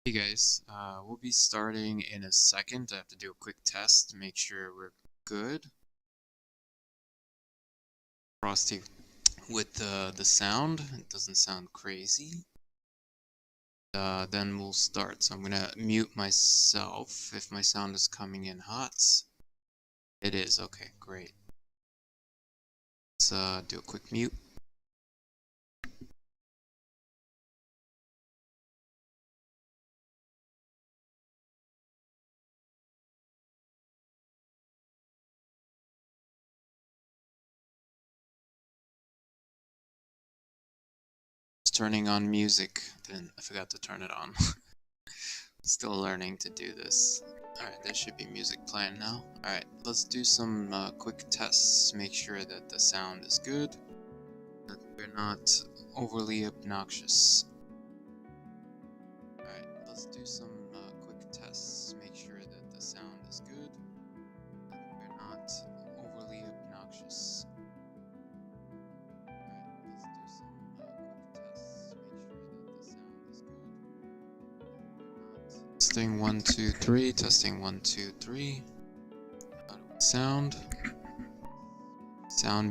Hey guys, we'll be starting in a second. I have to do a quick test to make sure we're good. Frosty with the sound, it doesn't sound crazy. Then we'll start. So I'm gonna mute myself if my sound is coming in hot. It is, okay, great. Let's do a quick mute. Just turning on music. I forgot to turn it on. Still learning to do this. Alright, there should be music playing now. Alright, let's do some quick tests to make sure that the sound is good, that we're not overly obnoxious. Alright, let's do some quick tests to make sure that the sound is good, that we're not overly obnoxious. Alright, let's do some quick tests to make sure that the sound is good. Testing 1 2 3, testing 1 2 3. Sound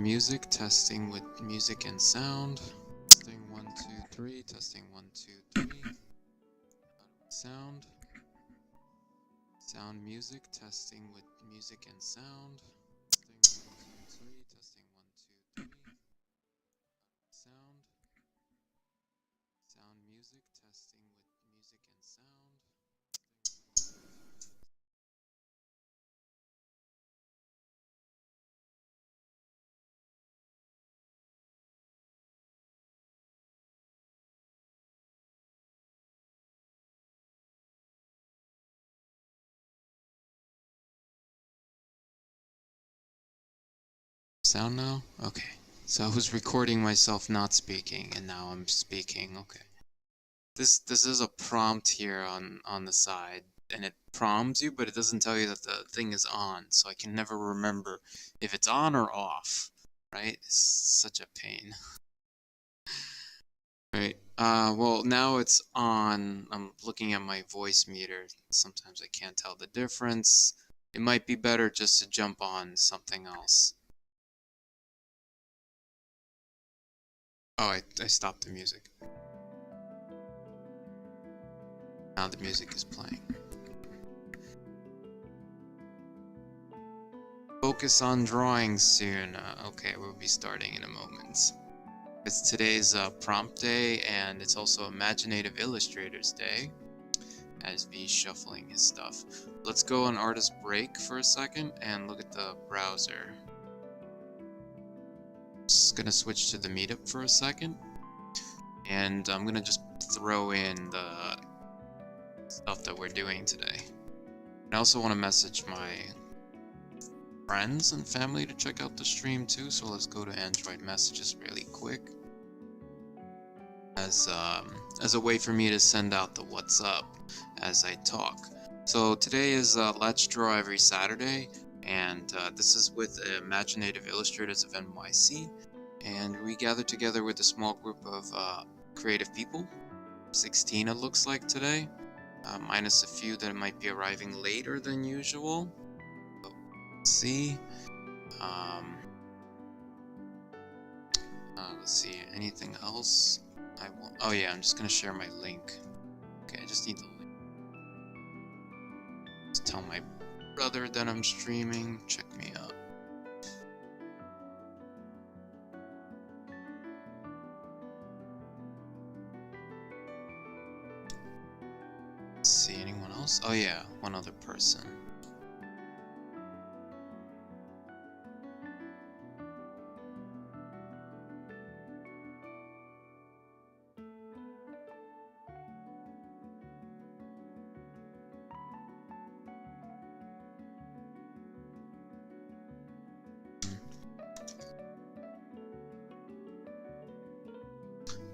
music, testing with music and sound. Testing 1 2 3, testing 1 2 3. Sound music, testing with music and sound. Testing 1 2 3, testing 1 2 3. Sound music, testing with music and sound. Sound now? Okay. So I was recording myself not speaking, and now I'm speaking. Okay. This is a prompt here on the side, and it prompts you, but it doesn't tell you that the thing is on, so I can never remember if it's on or off. Right? It's such a pain. Right. Well, now it's on. I'm looking at my voice meter. Sometimes I can't tell the difference. It might be better just to jump on something else. Oh, I stopped the music. Now the music is playing. Focus on drawing soon. Okay, we'll be starting in a moment. It's today's prompt day, and it's also Imaginative Illustrators Day, as V's shuffling his stuff. Let's go on artist break for a second and look at the browser. Just gonna switch to the Meetup for a second, and I'm gonna just throw in the stuff that we're doing today. I also want to message my friends and family to check out the stream too, so let's go to Android messages really quick as a way for me to send out the what's up as I talk. So today is Let's Draw every Saturday, and this is with Imaginative Illustrators of NYC, and we gather together with a small group of creative people, 16 it looks like today, minus a few that might be arriving later than usual. See, let's see, anything else? Oh yeah, I'm just gonna share my link. Okay, I just need the link. Let's tell my brother that I'm streaming. Check me out. Let's see, anyone else? Oh yeah, one other person.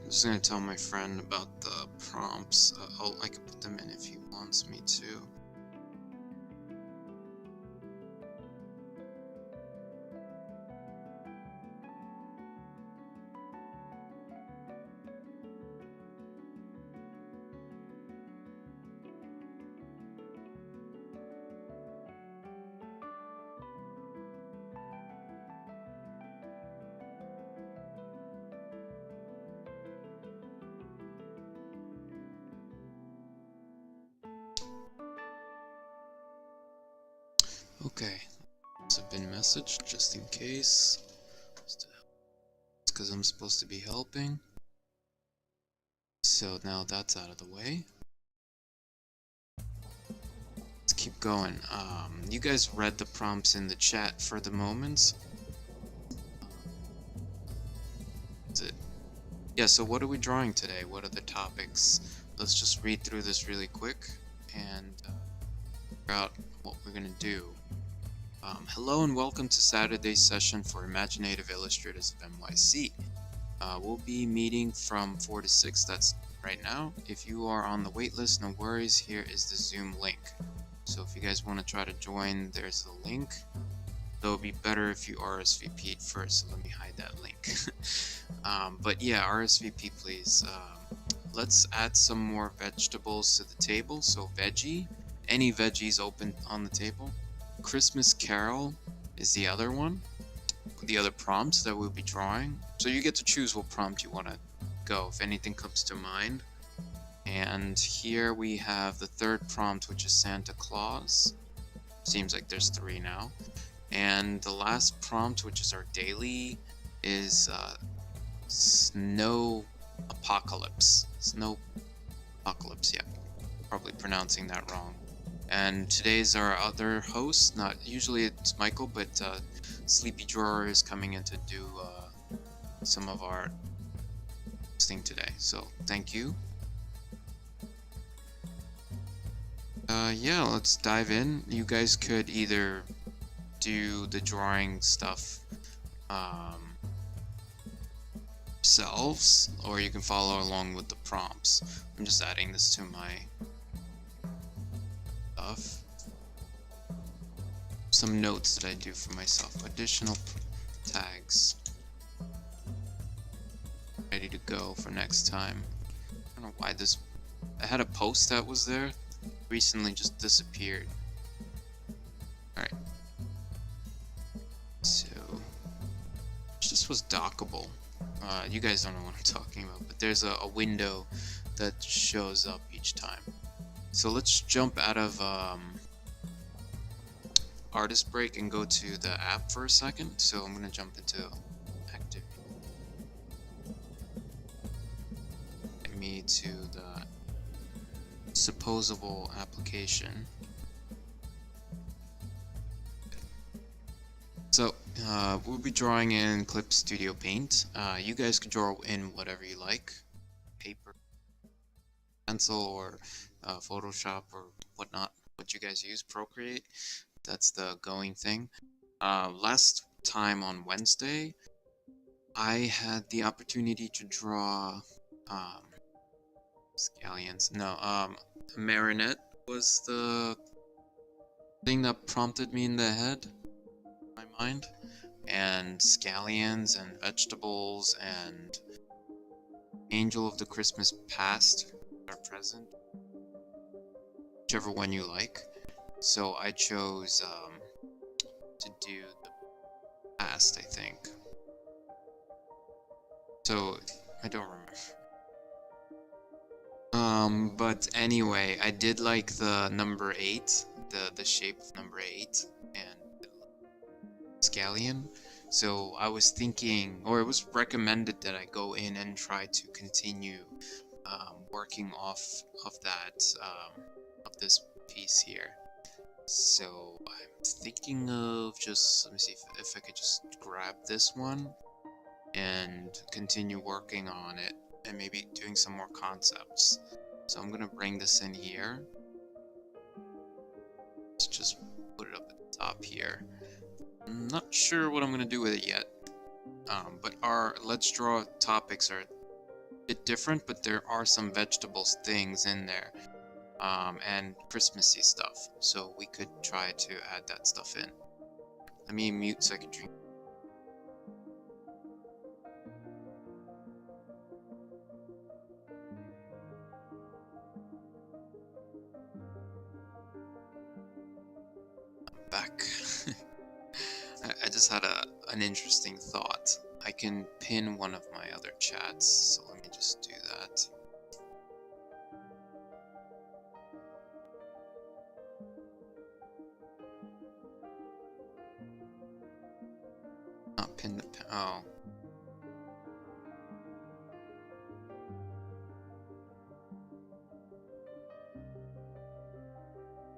I'm just gonna tell my friend about the prompts. I can put them in if he wants me to. Okay, it's a bin message just in case. It's because I'm supposed to be helping. So now that's out of the way. Let's keep going. You guys read the prompts in the chat for the moments. That's it. Yeah, so what are we drawing today? What are the topics? Let's just read through this really quick and figure out what we're gonna do. Hello and welcome to Saturday's session for Imaginative Illustrators of NYC. We'll be meeting from 4 to 6, that's right now. If you are on the waitlist, no worries, here is the Zoom link. So if you guys want to try to join, there's the link. Though it'd be better if you RSVP'd first, so let me hide that link. But yeah, RSVP please. Let's add some more vegetables to the table. So Veggie, any veggies open on the table. Christmas Carol is the other one. The other prompts that we'll be drawing. So you get to choose what prompt you want to go, if anything comes to mind. And here we have the third prompt, which is Santa Claus. Seems like there's 3 now. And the last prompt, which is our daily, is Snopocalypse. Snopocalypse, yeah. Probably pronouncing that wrong. And today's our other host. Not usually it's Michael, but Sleepy Drawer is coming in to do some of our hosting today. So thank you. Yeah, let's dive in. You guys could either do the drawing stuff yourselves, or you can follow along with the prompts. I'm just adding this to my stuff. Some notes that I do for myself. Additional tags. Ready to go for next time. I don't know why this... I had a post that was there. Recently just disappeared. Alright. So... this was dockable. You guys don't know what I'm talking about, but there's a window that shows up each time. So let's jump out of artist break and go to the app for a second. So I'm gonna jump into active. Get me to the supposable application. So we'll be drawing in Clip Studio Paint. You guys can draw in whatever you like, paper, pencil, or Photoshop, or whatnot. What you guys use, Procreate. That's the going thing. Last time on Wednesday, I had the opportunity to draw scallions. No, Marinette was the thing that prompted me in the head. My mind, and scallions and vegetables and Angel of the Christmas Past or Present, whichever one you like. So I chose to do the past, I think. So I don't remember. But anyway, I did like the number 8, the shape of number 8, and scallion. So I was thinking, or it was recommended that I go in and try to continue working off of that, of this piece here. So I'm thinking of just, let me see if I could just grab this one and continue working on it and maybe doing some more concepts. So I'm gonna bring this in here. Let's just put it up at the top here. I'm not sure what I'm gonna do with it yet, but our Let's Draw topics are a bit different, but there are some vegetables things in there, and Christmassy stuff, so we could try to add that stuff in. Let me mute so I can drink. I'm back. I just had an interesting thought. I can pin one of my other chats, so let me just do that. pin the oh.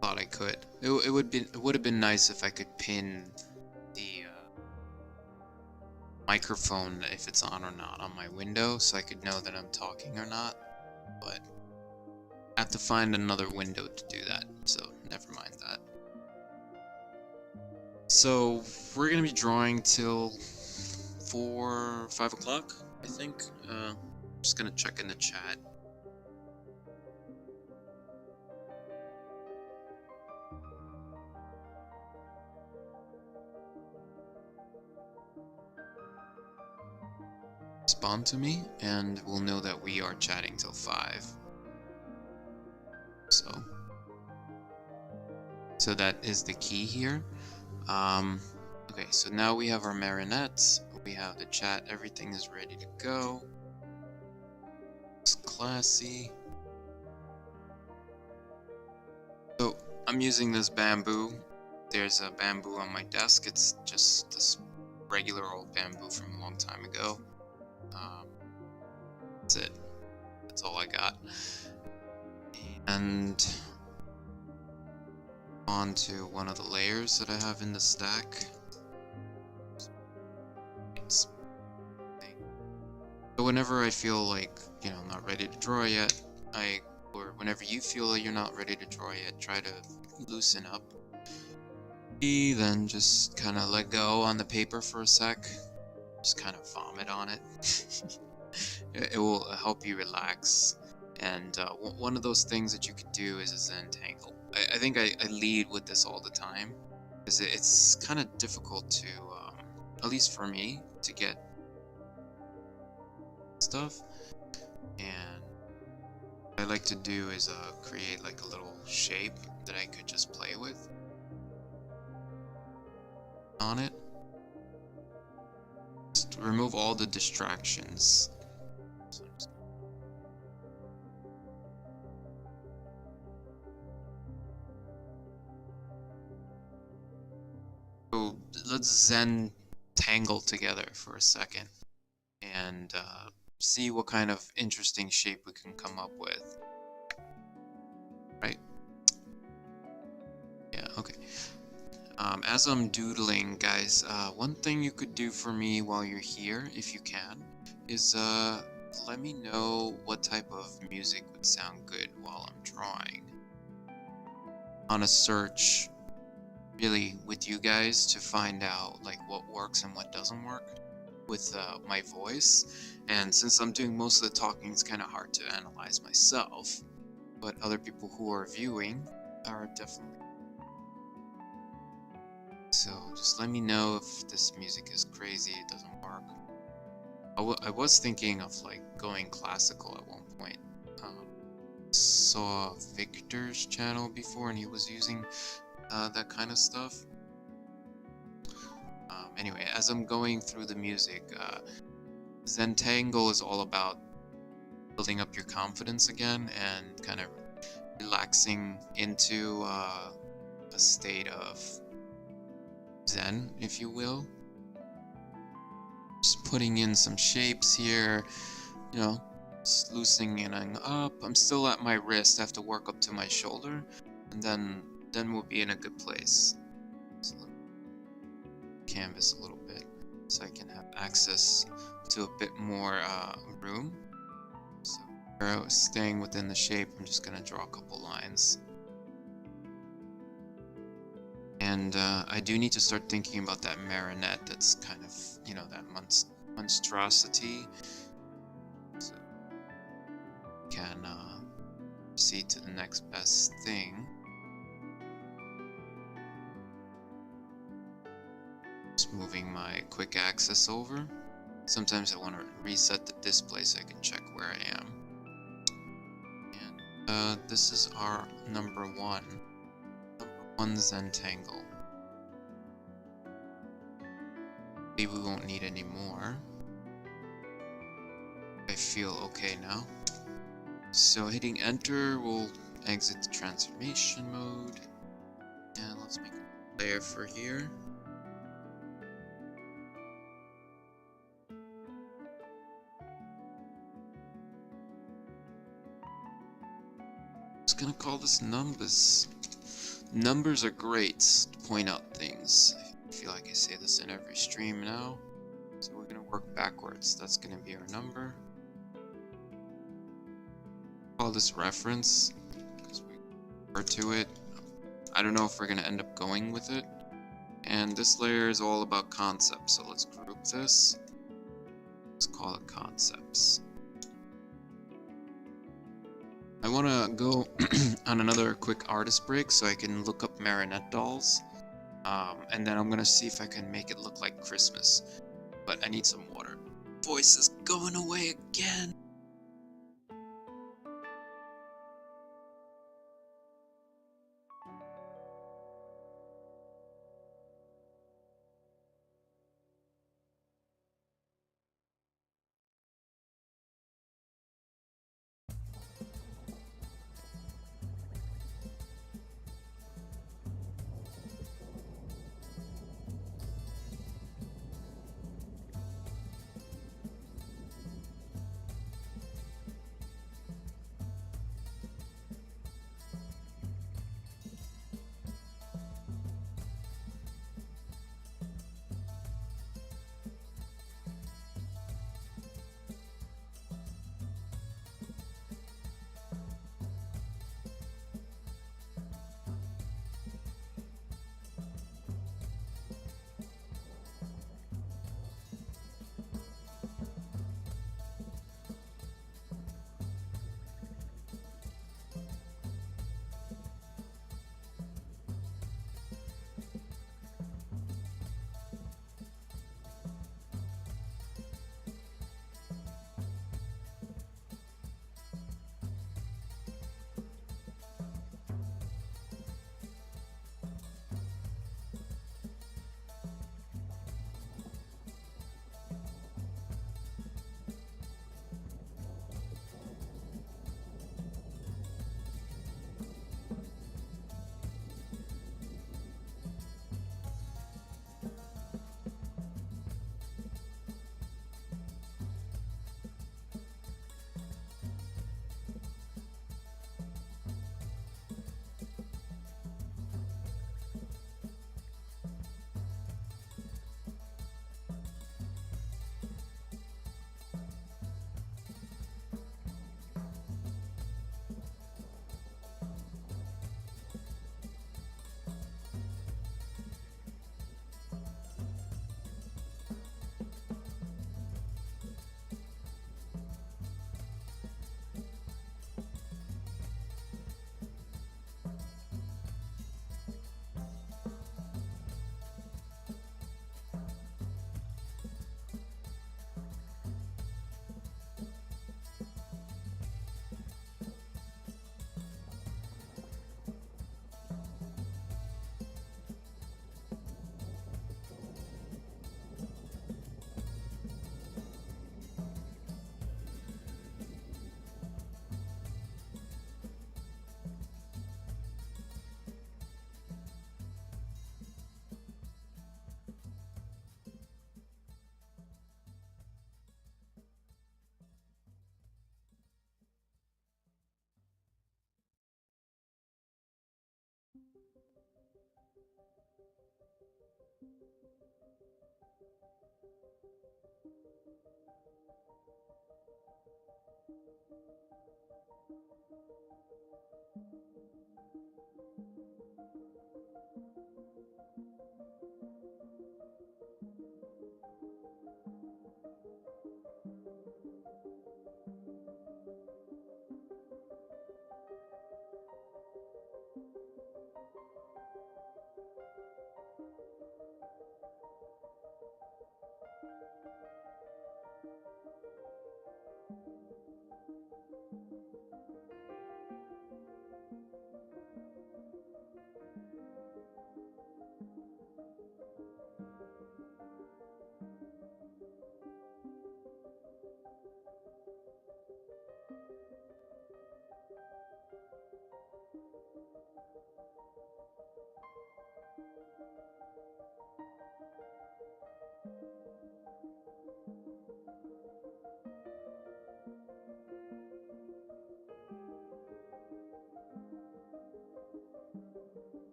Thought I could. It would have been nice if I could pin the microphone, if it's on or not, on my window, so I could know that I'm talking or not. But I have to find another window to do that, so never mind that. So we're gonna be drawing till 5 o'clock, I think. Just gonna check in the chat. Respond to me, and we'll know that we are chatting till 5. So that is the key here. Okay, so now we have our marionettes, we have the chat, everything is ready to go. It's classy. So I'm using this bamboo. There's a bamboo on my desk. It's just this regular old bamboo from a long time ago. That's it. That's all I got. And onto one of the layers that I have in the stack. So whenever I feel like, you know, I'm not ready to draw yet, or whenever you feel like you're not ready to draw yet, try to loosen up. Then just kind of let go on the paper for a sec. Just kind of vomit on it. It will help you relax. And one of those things that you could do is a Zentangle. I think I lead with this all the time, because it's kind of difficult to, at least for me, to get stuff. And what I like to do is create like a little shape that I could just play with on it. Just remove all the distractions. So let's Zen tangle together for a second and see what kind of interesting shape we can come up with. Right? Yeah, okay. As I'm doodling, guys, one thing you could do for me while you're here, if you can, is let me know what type of music would sound good while I'm drawing. On a search, really, with you guys to find out like what works and what doesn't work with my voice. And since I'm doing most of the talking, it's kind of hard to analyze myself, but other people who are viewing are definitely. So just let me know if this music is crazy, it doesn't work. I was thinking of like going classical at one point. Saw Victor's channel before and he was using that kind of stuff. Anyway, as I'm going through the music, Zentangle is all about building up your confidence again and kind of relaxing into a state of Zen, if you will. Just putting in some shapes here, you know, just loosening up. I'm still at my wrist, I have to work up to my shoulder, and then we'll be in a good place. So canvas a little bit so I can have access to a bit more room. So staying within the shape, I'm just gonna draw a couple lines. And I do need to start thinking about that marionette that's kind of, you know, that monstrosity. So can proceed to the next best thing. Just moving my quick access over. Sometimes I want to reset the display so I can check where I am. And this is our number one Zentangle. Maybe we won't need any more. I feel okay now. So hitting enter will exit the transformation mode. And let's make a layer for here. Just gonna call this numbers. Numbers are great to point out things. I feel like I say this in every stream now. So we're gonna work backwards. That's gonna be our number. Call this reference because we refer to it. I don't know if we're gonna end up going with it. And this layer is all about concepts. So let's group this. Let's call it concepts. I want to go on another quick artist break so I can look up marionette dolls. And then I'm going to see if I can make it look like Christmas. But I need some water. Voice is going away again.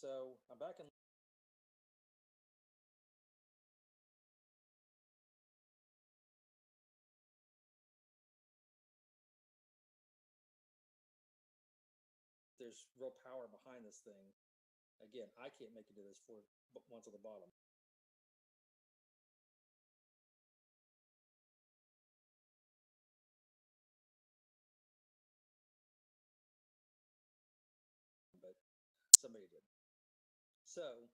So I'm back in. There's real power behind this thing. Again, I can't make it to this four ones on the bottom. But somebody did. So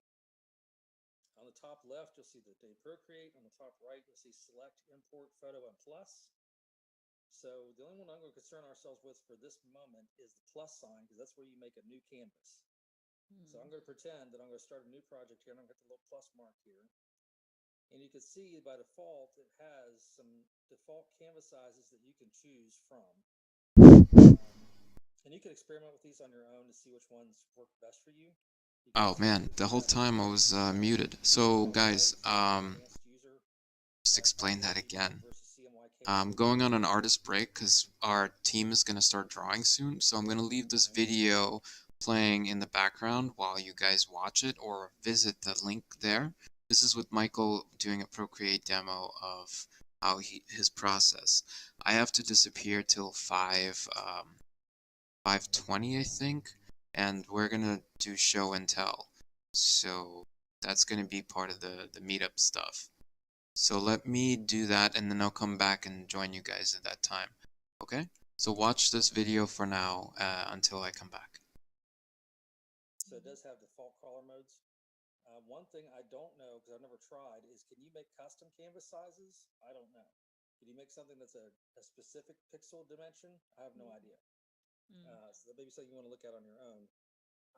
on the top left, you'll see the day Procreate. On the top right, you'll see Select, Import, Photo, and Plus. So the only one I'm going to concern ourselves with for this moment is the plus sign, because that's where you make a new canvas. So I'm going to pretend that I'm going to start a new project here, and I'm going to get the little plus mark here. And you can see by default, it has some default canvas sizes that you can choose from. And you can experiment with these on your own to see which ones work best for you. Oh man, the whole time I was muted. So guys, just explain that again. I'm going on an artist break because our team is going to start drawing soon, so I'm going to leave this video playing in the background while you guys watch it or visit the link there. This is with Michael doing a Procreate demo of how his process. I have to disappear till 5:20, I think, and we're going to do show and tell. So that's going to be part of the meetup stuff. So let me do that and then I'll come back and join you guys at that time. Okay? So watch this video for now until I come back. So it does have default color modes. One thing I don't know, because I've never tried, is can you make custom canvas sizes? I don't know. Can you make something that's a specific pixel dimension? I have no idea. So that may be something you want to look at on your own.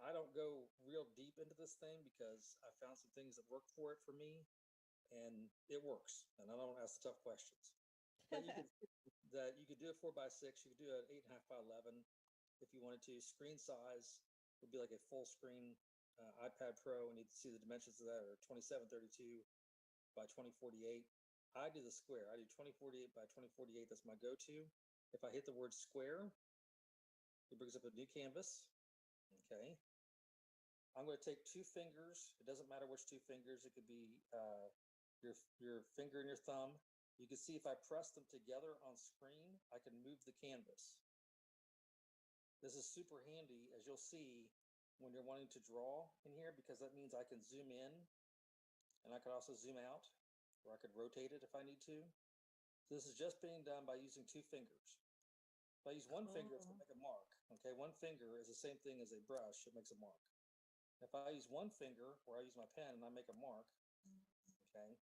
I don't go real deep into this thing because I found some things that work for it for me, and it works. And I don't ask the tough questions. But you could do a 4x6. You could do an 8.5 by 11 if you wanted to. Screen size would be like a full screen iPad Pro, and you'd see the dimensions of that are 2732 by 2048. I do the square. I do 2048 by 2048. That's my go-to. If I hit the word square, it brings up a new canvas. Okay. I'm going to take two fingers. It doesn't matter which two fingers. It could be your finger and your thumb. You can see if I press them together on screen, I can move the canvas. This is super handy, as you'll see when you're wanting to draw in here, because that means I can zoom in and I can also zoom out, or I could rotate it if I need to. So this is just being done by using two fingers. If I use one finger, it's going to make a mark. Okay, one finger is the same thing as a brush. It makes a mark. If I use one finger, or I use my pen and I make a mark, okay.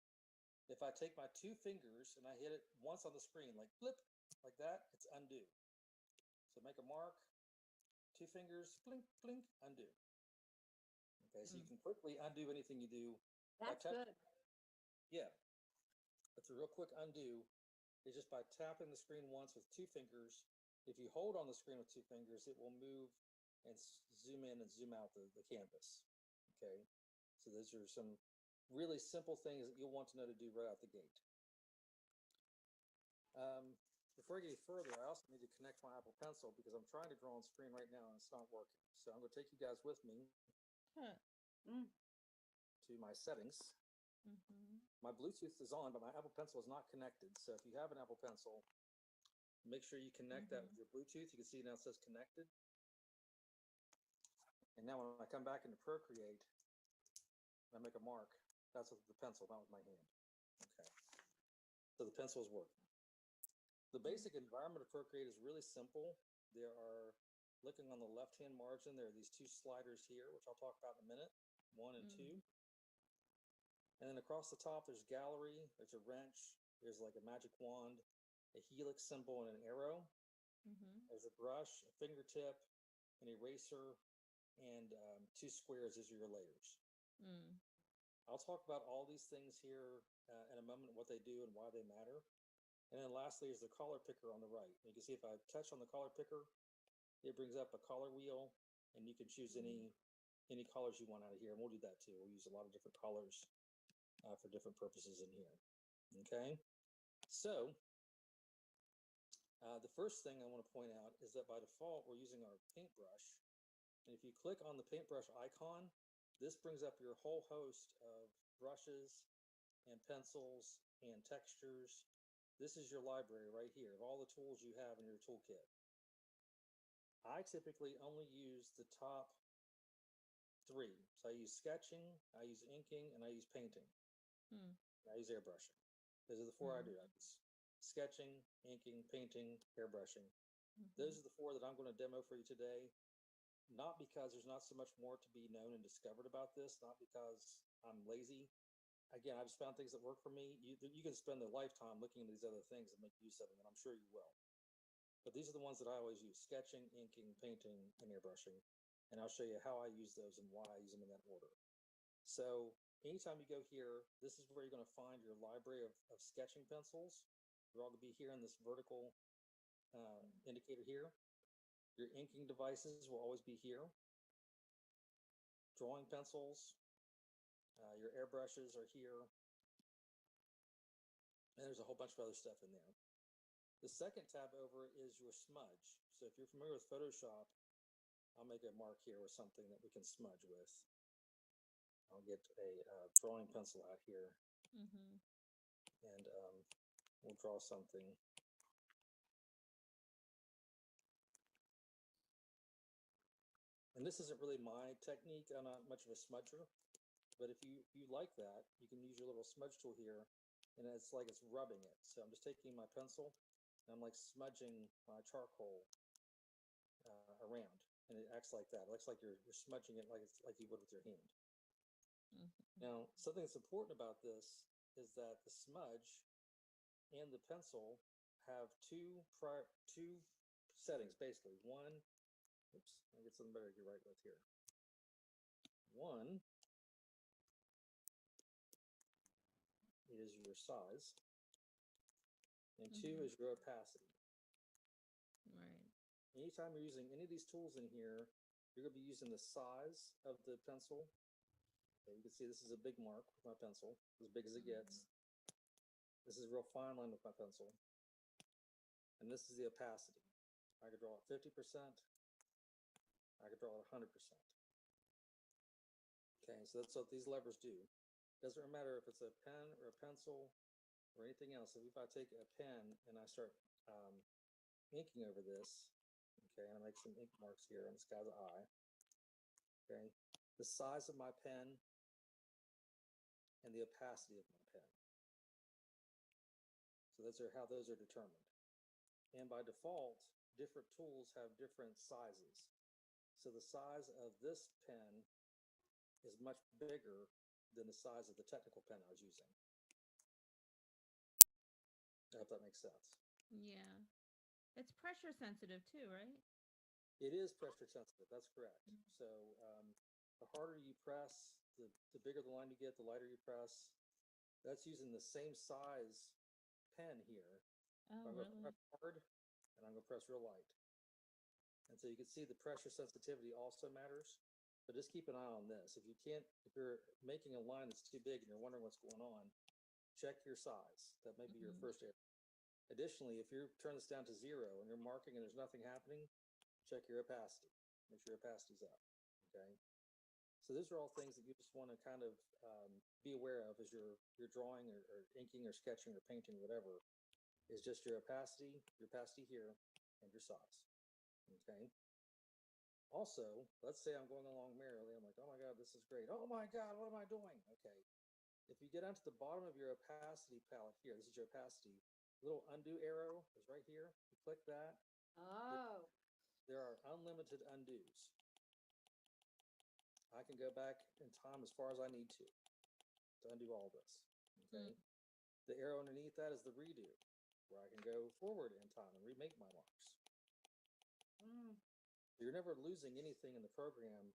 If I take my two fingers and I hit it once on the screen, like flip, like that, it's undo. So make a mark, two fingers, blink, blink, undo. Okay, so you can quickly undo anything you do. That's good. Yeah, it's a real quick undo. Is just by tapping the screen once with two fingers. If you hold on the screen with two fingers, it will move and zoom in and zoom out the canvas. Okay, so those are some really simple things that you'll want to know to do right out the gate. Before I get any further, I also need to connect my Apple Pencil because I'm trying to draw on screen right now and it's not working. So I'm going to take you guys with me to my settings. My Bluetooth is on, but my Apple Pencil is not connected. So if you have an Apple Pencil, make sure you connect that with your Bluetooth. You can see now it says connected. And now when I come back into Procreate and I make a mark, that's with the pencil, not with my hand. Okay. So the pencil is working. The basic environment of Procreate is really simple. There are, looking on the left-hand margin, there are these two sliders here, which I'll talk about in a minute, 1 and 2. And then across the top, there's gallery, there's a wrench, there's like a magic wand, a helix symbol, and an arrow. There's a brush, a fingertip, an eraser, and two squares. These are your layers. I'll talk about all these things here in a moment, what they do and why they matter. And then lastly is the color picker on the right. You can see if I touch on the color picker, it brings up a color wheel, and you can choose any colors you want out of here. And we'll do that too. We'll use a lot of different colors for different purposes in here. Okay, so the first thing I want to point out is that by default we're using our paintbrush. And if you click on the paintbrush icon, This brings up your whole host of brushes and pencils and textures. This is your library right here of all the tools you have in your toolkit. I typically only use the top three. So I use sketching, I use inking, and I use painting. I use airbrushing. Those are the four I do. I use sketching, inking, painting, airbrushing. Those are the four that I'm going to demo for you today. Not because there's not so much more to be known and discovered about this, not because I'm lazy. Again, I've just found things that work for me. You can spend a lifetime looking at these other things and make use of them, and I'm sure you will. But these are the ones that I always use: sketching, inking, painting, and airbrushing. And I'll show you how I use those and why I use them in that order. So anytime you go here, this is where you're going to find your library of sketching pencils. They're all going to be here in this vertical indicator here. Your inking devices will always be here. Drawing pencils, your airbrushes are here. And there's a whole bunch of other stuff in there. The second tab over is your smudge. So if you're familiar with Photoshop, I'll make a mark here with something that we can smudge with. I'll get a drawing pencil out here, and we'll draw something. And this isn't really my technique. I'm not much of a smudger, but if you like that, you can use your little smudge tool here, and it's like it's rubbing it. So I'm just taking my pencil, and I'm like smudging my charcoal around, and it acts like that. It looks like you're smudging it like you would with your hand. Now, something that's important about this is that the smudge and the pencil have two settings, basically. One, oops, I'll get something better to write with here. One is your size, and two is your opacity. Right. Anytime you're using any of these tools in here, you're going to be using the size of the pencil. Okay, you can see this is a big mark with my pencil, as big as it gets. This is a real fine line with my pencil. And this is the opacity. I could draw at 50%. I could draw at 100%. Okay, so that's what these levers do. Doesn't matter if it's a pen or a pencil or anything else. If I take a pen and I start inking over this, okay, and I make some ink marks here on this guy's eye, okay, the size of my pen and the opacity of my pen. So those are how those are determined. And by default, different tools have different sizes. So the size of this pen is much bigger than the size of the technical pen I was using. I hope that makes sense. Yeah. It's pressure sensitive too, right? It is pressure sensitive. That's correct. So the harder you press, the bigger the line you get, the lighter you press. That's using the same size pen here. Oh, I'm going to really? press hard, and I'm going to press real light. And so you can see the pressure sensitivity also matters. But just keep an eye on this. If you're making a line that's too big and you're wondering what's going on, check your size. That may be your first error. Additionally, if you turn this down to 0 and you're marking and there's nothing happening, check your opacity. Make sure your opacity's up. Okay. So those are all things that you just want to kind of be aware of as you're drawing or inking or sketching or painting, whatever, is just your opacity here, and your size. Okay. Also, let's say I'm going along merrily. I'm like, oh my God, this is great. Oh my God, what am I doing? Okay. If you get down to the bottom of your opacity palette here, this is your opacity. Little undo arrow is right here. You click that. Oh. There are unlimited undos. I can go back in time as far as I need to undo all this. Okay. The arrow underneath that is the redo, where I can go forward in time and remake my marks. You're never losing anything in the program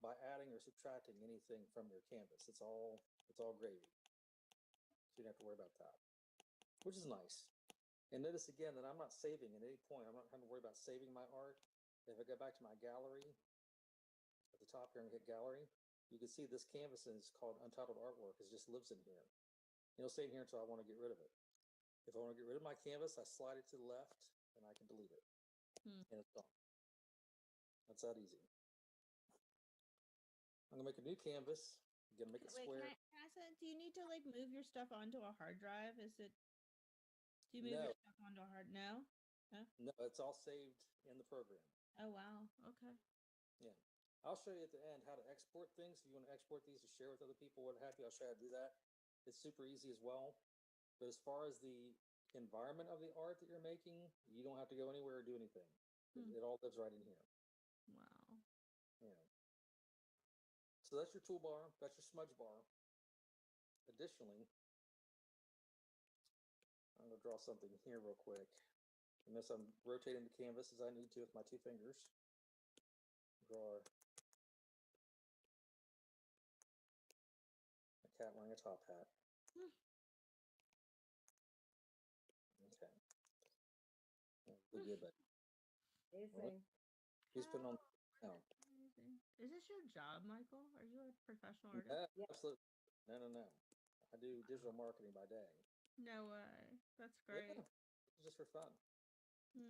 by adding or subtracting anything from your canvas. It's all gravy. So you don't have to worry about that, which is nice. And notice again that I'm not saving at any point. I'm not having to worry about saving my art. If I go back to my gallery, at the top here and hit gallery, you can see this canvas is called Untitled Artwork. It just lives in here. It'll stay in here until I want to get rid of it. If I want to get rid of my canvas, I slide it to the left and I can delete it. And it's gone. That's that easy. I'm gonna make a new canvas. I'm gonna make it Wait, square. can I ask that? Do you need to like move your stuff onto a hard drive? Do you move No, your stuff onto a hard? No. No. no, it's all saved in the program. Oh wow. Okay. Yeah. I'll show you at the end how to export things. If you want to export these to share with other people, what have you, I'll show you how to do that. It's super easy as well. But as far as the environment of the art that you're making, you don't have to go anywhere or do anything. Hmm. It all lives right in here. Wow. Yeah. So that's your toolbar. That's your smudge bar. Additionally, I'm going to draw something here real quick. Unless I'm rotating the canvas as I need to with my 2 fingers. Draw a cat wearing a top hat. Hmm. Okay. Good deal, buddy. Amazing. He's putting on. No, Amazing. Is this your job, Michael? Are you a professional artist? yeah, Yeah. absolutely. No. I do digital marketing by day. No way. That's great. Yeah, it's just for fun.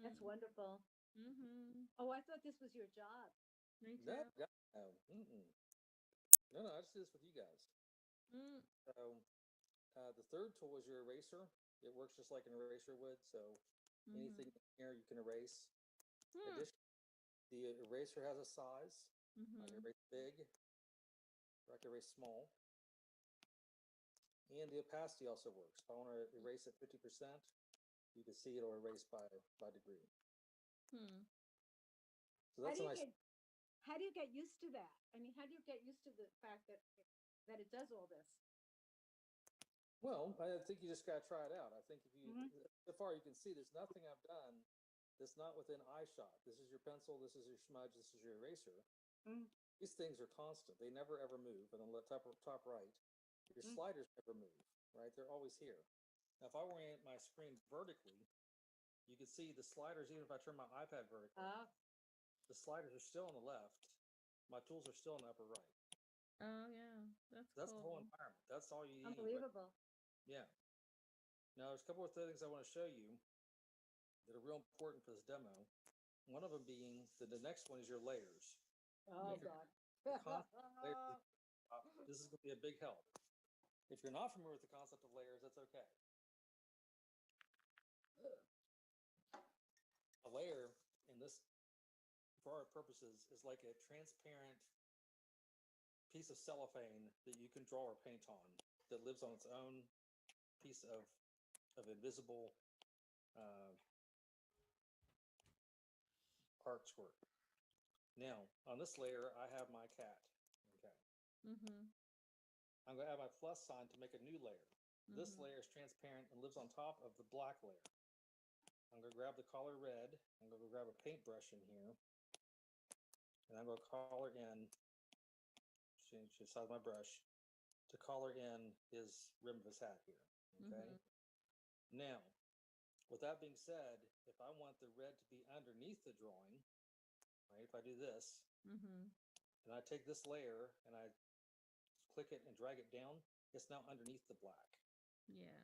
That's wonderful. Mm-hmm. Oh, I thought this was your job. Me No, too. no, mm-mm. No. I just do this with you guys. Mm. So the third tool is your eraser. It works just like an eraser would. So anything in here you can erase. Hmm. Additionally, the eraser has a size. I can Mm-hmm. erase big, or I can erase small. And the opacity also works. If I want to erase at 50%, you can see it'll erase by degree. Hmm. So that's a nice. How do you get used to that? I mean, how do you get used to the fact that it does all this? Well, I think you just got to try it out. I think if you, Mhm. so far you can see there's nothing I've done that's not within eyeshot. This is your pencil, this is your smudge, this is your eraser. Mm. These things are constant. They never ever move. And on the top right, your Mm. sliders never move, right? They're always here. Now, if I orient my screen vertically, you can see the sliders, even if I turn my iPad vertically, the sliders are still on the left. My tools are still in the upper right. Oh yeah. That's That's the whole cool. environment. That's all you need. Unbelievable. Yeah. Now, there's a couple of things I want to show you that are real important for this demo. One of them being that the next one is your layers. Oh, If you're God. constant layers, this is going to be a big help. If you're not familiar with the concept of layers, that's okay. A layer in this, for our purposes, is like a transparent piece of cellophane that you can draw or paint on that lives on its own piece of invisible artwork. Now, on this layer, I have my cat. Okay. Mm-hmm. I'm going to add my plus sign to make a new layer. This layer is transparent and lives on top of the black layer. I'm going to grab the color red. I'm going to grab a paintbrush in here. And I'm going to color in, change the size of my brush, to color in his rim of his hat here. Okay. Now, with that being said, if I want the red to be underneath the drawing, right, if I do this, and I take this layer and I click it and drag it down, it's now underneath the black. Yeah.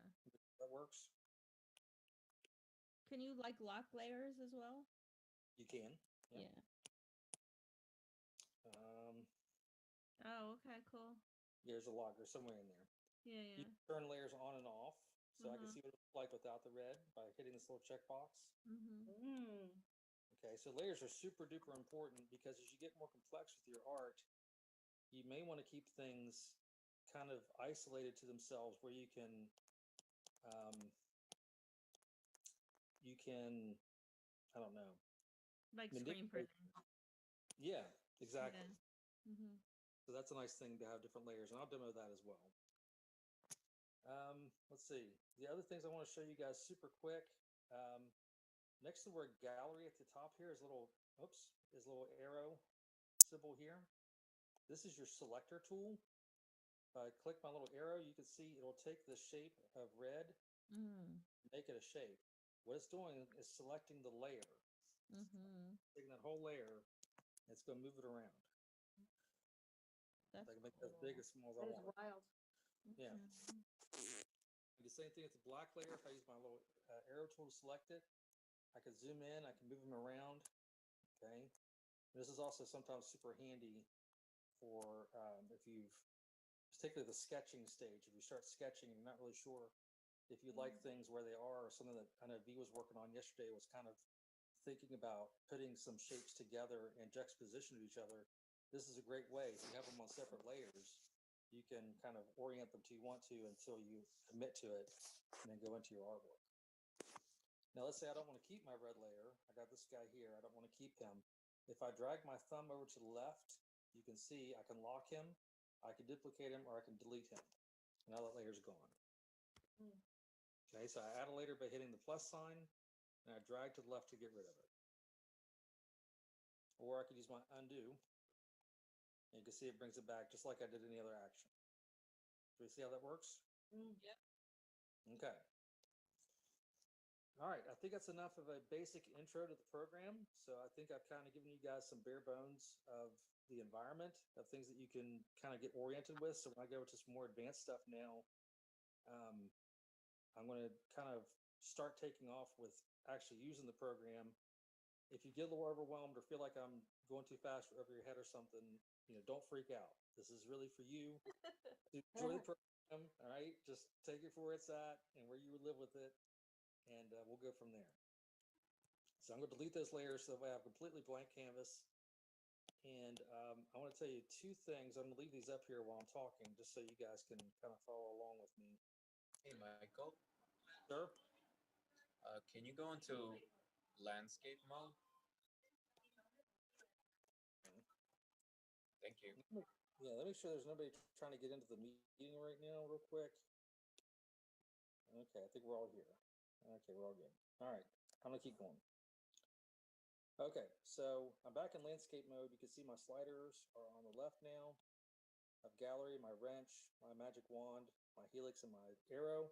That works? Can you like lock layers as well? You can. Yeah. Oh, okay, cool. There's a lock. There's somewhere in there. Yeah, You yeah. can turn layers on and off, so I can see what it looks like without the red by hitting this little checkbox. Mm. Okay, so layers are super duper important because as you get more complex with your art, you may want to keep things kind of isolated to themselves where you can I don't know, Like screen printing. Yeah, exactly. Yeah. So that's a nice thing to have different layers, and I'll demo that as well. Let's see. The other things I want to show you guys super quick. Next to the word gallery at the top here is a little, is a little arrow symbol here. This is your selector tool. If I click my little arrow, you can see it'll take the shape of red and make it a shape. What it's doing is selecting the layer. Taking that whole layer, it's going to move it around. That's I can make it as big or small as I That is want. wild. Yeah. The same thing with the black layer. If I use my little arrow tool to select it, I can zoom in, I can move them around. Okay. And this is also sometimes super handy for if you've, particularly the sketching stage, if you start sketching and you're not really sure if you like things where they are, or something that I know V was working on yesterday was kind of thinking about putting some shapes together in juxtaposition to each other. This is a great way. If you have them on separate layers, you can kind of orient them to you want to until you commit to it and then go into your artwork. Now let's say I don't want to keep my red layer. I got this guy here. I don't want to keep him. If I drag my thumb over to the left, you can see I can lock him, I can duplicate him, or I can delete him. Now that layer's gone. Okay, so I add a layer by hitting the plus sign, and I drag to the left to get rid of it. Or I could use my undo, and you can see it brings it back just like I did any other action. Do we see how that works? Yep. Okay. All right, I think that's enough of a basic intro to the program. So I think I've kind of given you guys some bare bones of the environment, of things that you can kind of get oriented with. So when I go into some more advanced stuff now, I'm going to kind of start taking off with actually using the program. If you get a little overwhelmed or feel like I'm going too fast or over your head or something, don't freak out. This is really for you. Enjoy the program, all right? Just take it for where it's at and where you live with it, and we'll go from there. So I'm going to delete those layers so that way I have completely blank canvas. And I want to tell you two things. I'm going to leave these up here while I'm talking, just so you guys can kind of follow along with me. Hey, Michael, Sure. can you go into landscape mode? Thank you. Yeah, let me make sure there's nobody trying to get into the meeting right now real quick. Okay, I think we're all here. Okay, we're all good. All right, I'm going to keep going. Okay, so I'm back in landscape mode. You can see my sliders are on the left now. I have gallery, my wrench, my magic wand, my helix, and my arrow,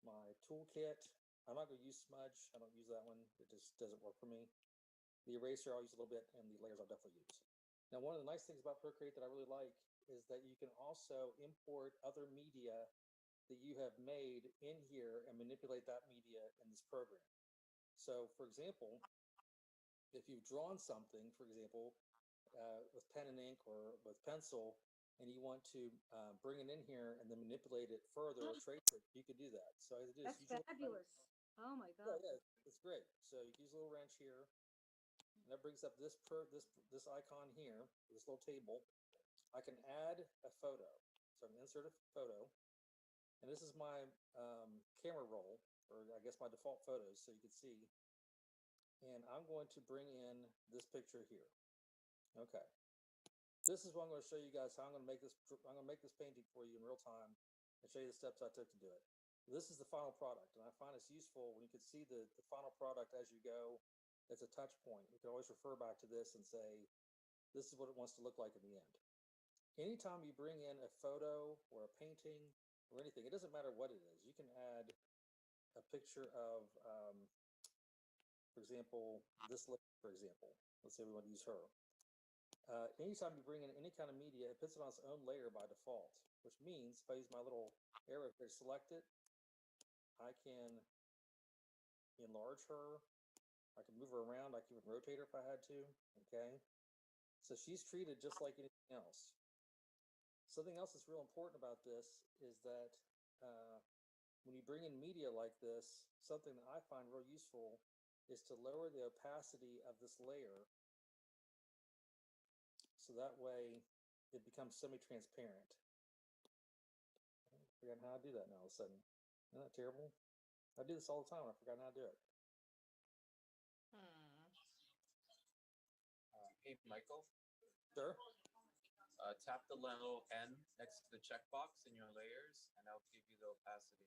my toolkit. I'm not going to use smudge. I don't use that one. It just doesn't work for me. The eraser I'll use a little bit, and the layers I'll definitely use. Now, one of the nice things about Procreate that I really like is that you can also import other media that you have made in here and manipulate that media in this program. So, for example, if you've drawn something, for example, with pen and ink or with pencil, and you want to bring it in here and then manipulate it further or trace it, you could do that. So all I do is That's use a little fabulous. Oh my yeah, God. yeah, it's great. So you can use a little wrench here, and that brings up this icon here, this little table. I can add a photo. So I'm gonna insert a photo, and this is my camera roll, or I guess my default photos, so you can see. And I'm going to bring in this picture here. Okay. This is what I'm going to show you guys how I'm going to make this. I'm going to make this painting for you in real time and show you the steps I took to do it. This is the final product, and I find it's useful when you can see the final product as you go. It's a touch point. You can always refer back to this and say, this is what it wants to look like in the end. Anytime you bring in a photo or a painting or anything, it doesn't matter what it is. You can add a picture of, for example, this lady, for example. Let's say we want to use her. Anytime you bring in any kind of media, it puts it on its own layer by default, which means if I use my little arrow here to select it, I can enlarge her. I can move her around. I can even rotate her if I had to. Okay. So she's treated just like anything else. Something else that's real important about this is that when you bring in media like this, something that I find real useful is to lower the opacity of this layer. So that way it becomes semi-transparent. I forgot how to do that now all of a sudden. Isn't that terrible? I do this all the time. I forgot how to do it. Hey, Michael, Sure. tap the little N next to the checkbox in your layers, and that'll give you the opacity.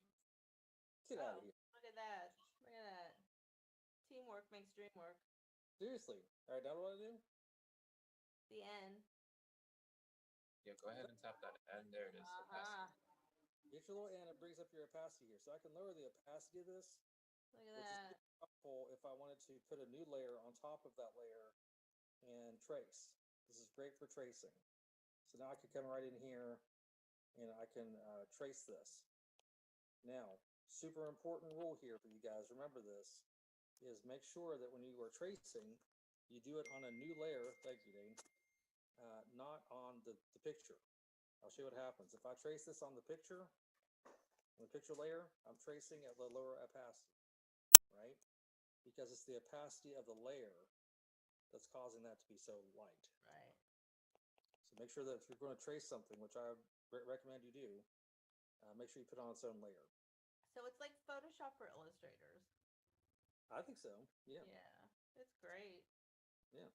Get out of here. Look at that. Look at that. Teamwork makes dream work. Seriously. All right, now what do I do? The end. Yeah, go ahead and tap that N. There it is, opacity. Get your little N, it brings up your opacity here. So I can lower the opacity of this, Look at which that. is helpful if I wanted to put a new layer on top of that layer and trace. This is great for tracing. So now I can come right in here and I can trace this. Now, super important rule here for you guys, remember this, is make sure that when you are tracing, you do it on a new layer. Thank you, Dane. not on the picture. I'll show you what happens. If I trace this on the picture layer, I'm tracing at the lower opacity, right? Because it's the opacity of the layer that's causing that to be so light. Right. So make sure that if you're going to trace something, which I recommend you do, make sure you put it on its own layer. So it's like Photoshop for illustrators. I think so. Yeah. Yeah, it's great. Yeah.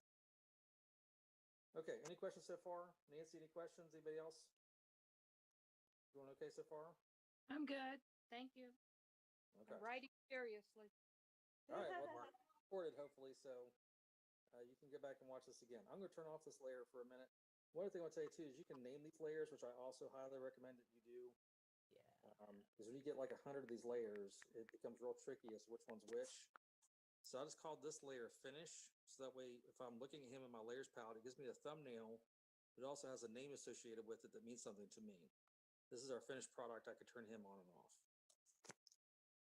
Okay. Any questions so far? Nancy, any questions? Anybody else? Doing okay so far? I'm good. Thank you. Okay. I'm writing seriously. All right. Well, we're recorded, hopefully, so you can go back and watch this again. I'm going to turn off this layer for a minute. One other thing I'll tell you, too, is you can name these layers, which I also highly recommend that you do. Yeah. Because when you get like 100 of these layers, it becomes real tricky as to which one's which. So I just called this layer finish. So that way, if I'm looking at him in my layers palette, it gives me the thumbnail. It also has a name associated with it that means something to me. This is our finished product. I could turn him on and off.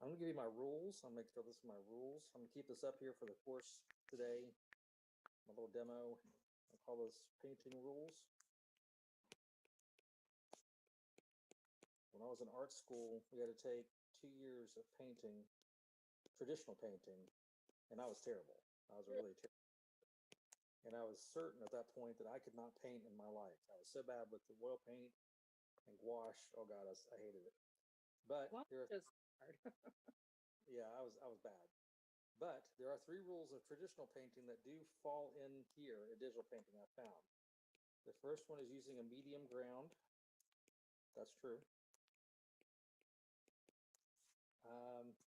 I'm going to give you my rules. I'm going to throw this in my rules. I'm going to keep this up here for the course today. My little demo. I call this painting rules. When I was in art school, we had to take 2 years of painting, traditional painting, and I was terrible. I was really terrible. And I was certain at that point that I could not paint in my life. I was so bad with the oil paint and gouache. Oh God, I hated it. But there are, Hard. yeah, I was bad. But there are 3 rules of traditional painting that do fall in here in digital painting I found. The first one is using a medium ground. That's true.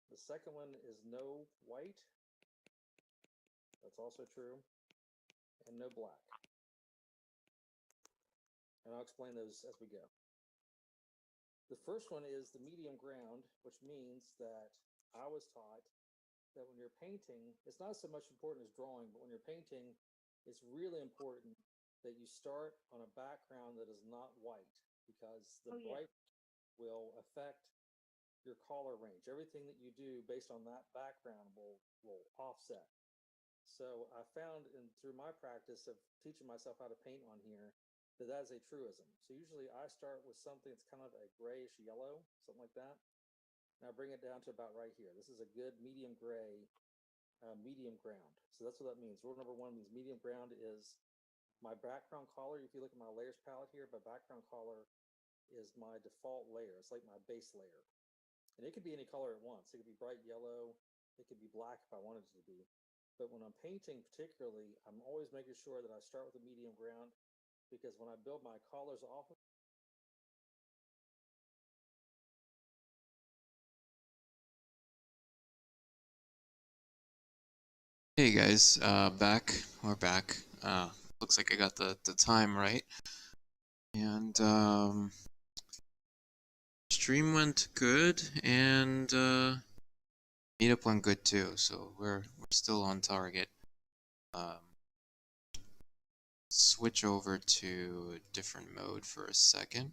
The second one is no white. That's also true. And no black. And I'll explain those as we go. The first one is the medium ground, which means that I was taught that when you're painting, it's not so much important as drawing, but when you're painting, it's really important that you start on a background that is not white, because the bright will affect your color range. Everything that you do based on that background will offset. So I found through my practice of teaching myself how to paint on here that is a truism. So usually I start with something that's kind of a grayish yellow, something like that. And I bring it down to about right here. This is a good medium gray, medium ground. So that's what that means. Rule number 1 means medium ground is my background color. If you look at my layers palette here, my background color is my default layer. It's like my base layer. And it could be any color at once. It could be bright yellow. It could be black if I wanted it to be. But when I'm painting particularly, I'm always making sure that I start with a medium ground, because when I build my colors off of Hey guys, we're back. Looks like I got the time right. And stream went good, and meetup went good too, so we're still on target. Switch over to a different mode for a second.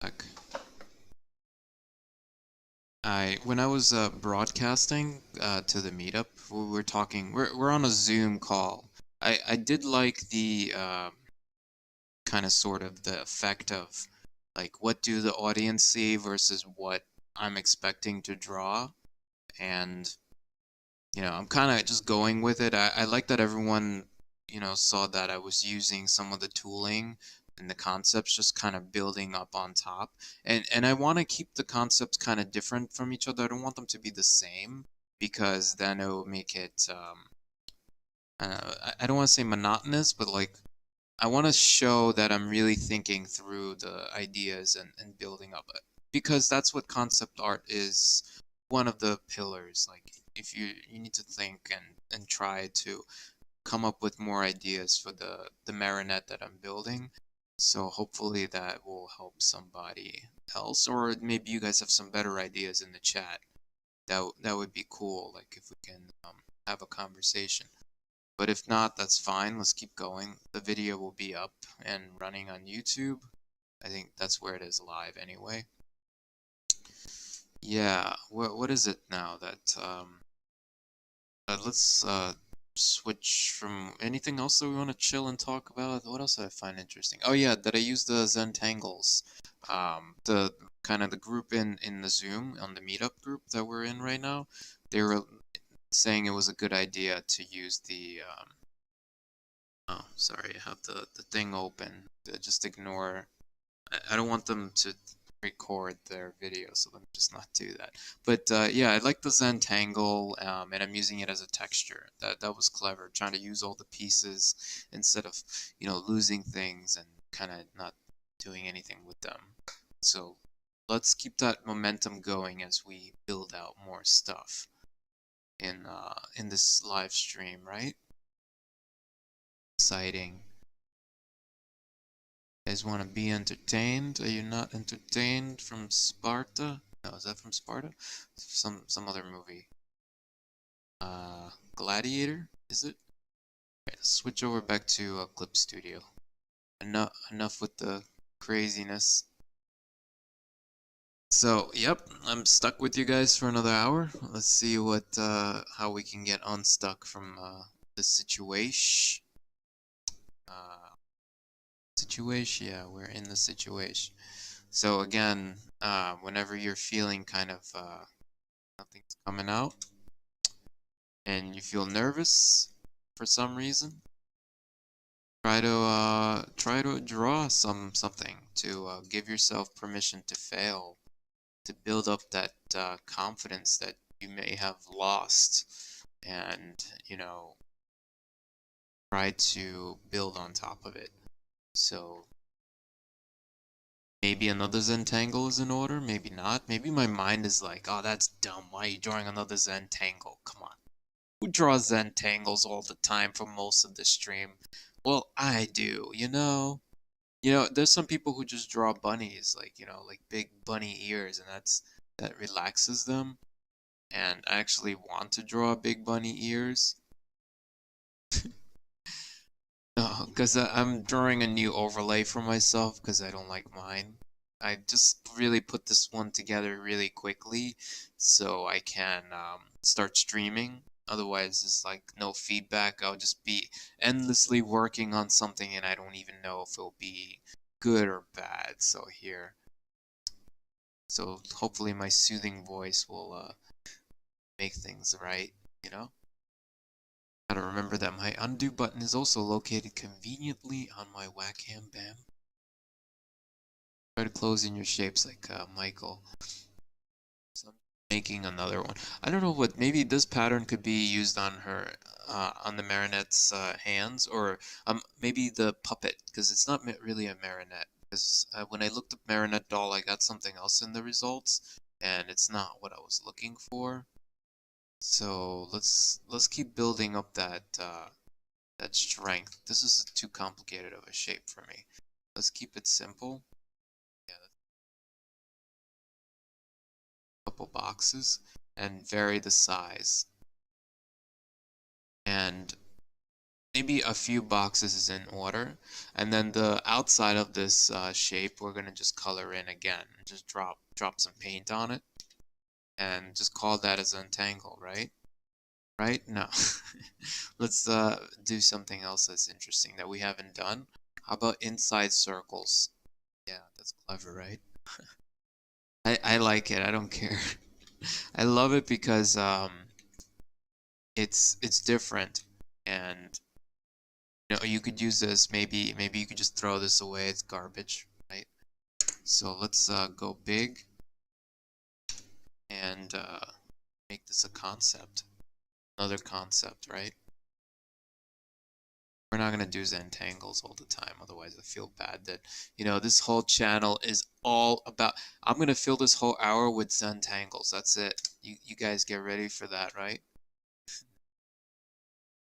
Back. When I was broadcasting to the meetup, we were talking. We're on a Zoom call. I did like the kind of sort of the effect of like what do the audience see versus what I'm expecting to draw, and you know I'm kind of just going with it. I like that everyone saw that I was using some of the tooling and the concepts just kind of building up on top, and I want to keep the concepts kind of different from each other. I don't want them to be the same, because then it will make it I don't want to say monotonous, but like I want to show that I'm really thinking through the ideas and building up it, because that's what concept art is. One of the pillars, like if you need to think and try to come up with more ideas for the marionette that I'm building. So hopefully that will help somebody else, or maybe you guys have some better ideas in the chat. That would be cool, like if we can have a conversation. But if not, that's fine. Let's keep going. The video will be up and running on YouTube. I think that's where it is live anyway. yeah, what is it now that let's switch from anything else that we want to chill and talk about. What else did I find interesting? Oh yeah, that I use the Zentangles. The kind of the group in the Zoom on the Meetup group that we're in right now, they were saying it was a good idea to use the oh, sorry, I have the thing open. Just ignore. I don't want them to record their video, so let me just not do that. But yeah, I like the Zentangle, and I'm using it as a texture. That was clever, trying to use all the pieces instead of, you know, losing things and kind of not doing anything with them. So let's keep that momentum going as we build out more stuff in this live stream, right? Exciting. You guys want to be entertained? Are you not entertained from Sparta? No, is that from Sparta? Some other movie. Gladiator? Is it? Okay, let's switch over back to Clip Studio. Enough with the craziness. So, yep, I'm stuck with you guys for another hour. Let's see what how we can get unstuck from this situation. Situation, yeah, we're in the situation. So again, whenever you're feeling kind of nothing's coming out and you feel nervous for some reason, try to draw something to give yourself permission to fail, to build up that confidence that you may have lost, and you know, try to build on top of it. So maybe another Zentangle is in order, maybe not. Maybe my mind is like, oh, that's dumb. Why are you drawing another Zentangle? Come on. Who draws Zentangles all the time for most of the stream? Well, I do, you know? You know, there's some people who just draw bunnies, like, you know, like big bunny ears, and that relaxes them. And I actually want to draw big bunny ears. No, because I'm drawing a new overlay for myself because I don't like mine. I just really put this one together really quickly so I can start streaming. Otherwise, it's like no feedback. I'll just be endlessly working on something and I don't even know if it'll be good or bad. So here. So hopefully my soothing voice will make things right, you know? Gotta remember that my undo button is also located conveniently on my Wackham Bam. Try to close in your shapes like Michael. So I'm making another one. I don't know what, maybe this pattern could be used on her, on the marionette's hands, or maybe the puppet, because it's not really a marionette. Because when I looked up marionette doll, I got something else in the results, and it's not what I was looking for. So let's keep building up that that strength. This is too complicated of a shape for me. Let's keep it simple. Yeah, a couple boxes and vary the size. And maybe a few boxes is in order. And then the outside of this shape, we're gonna just color in again. Just drop some paint on it, and just call that as an entangle, right? Right? No. Let's do something else that's interesting that we haven't done. How about inside circles? Yeah, that's clever, right? I like it. I don't care. I love it because it's different, and you know, you could use this. Maybe you could just throw this away. It's garbage, right? So let's go big and make this a concept. Another concept, right? We're not gonna do Zentangles all the time, otherwise I feel bad that, you know, this whole channel is all about, I'm gonna fill this whole hour with Zentangles. That's it. You guys get ready for that, right?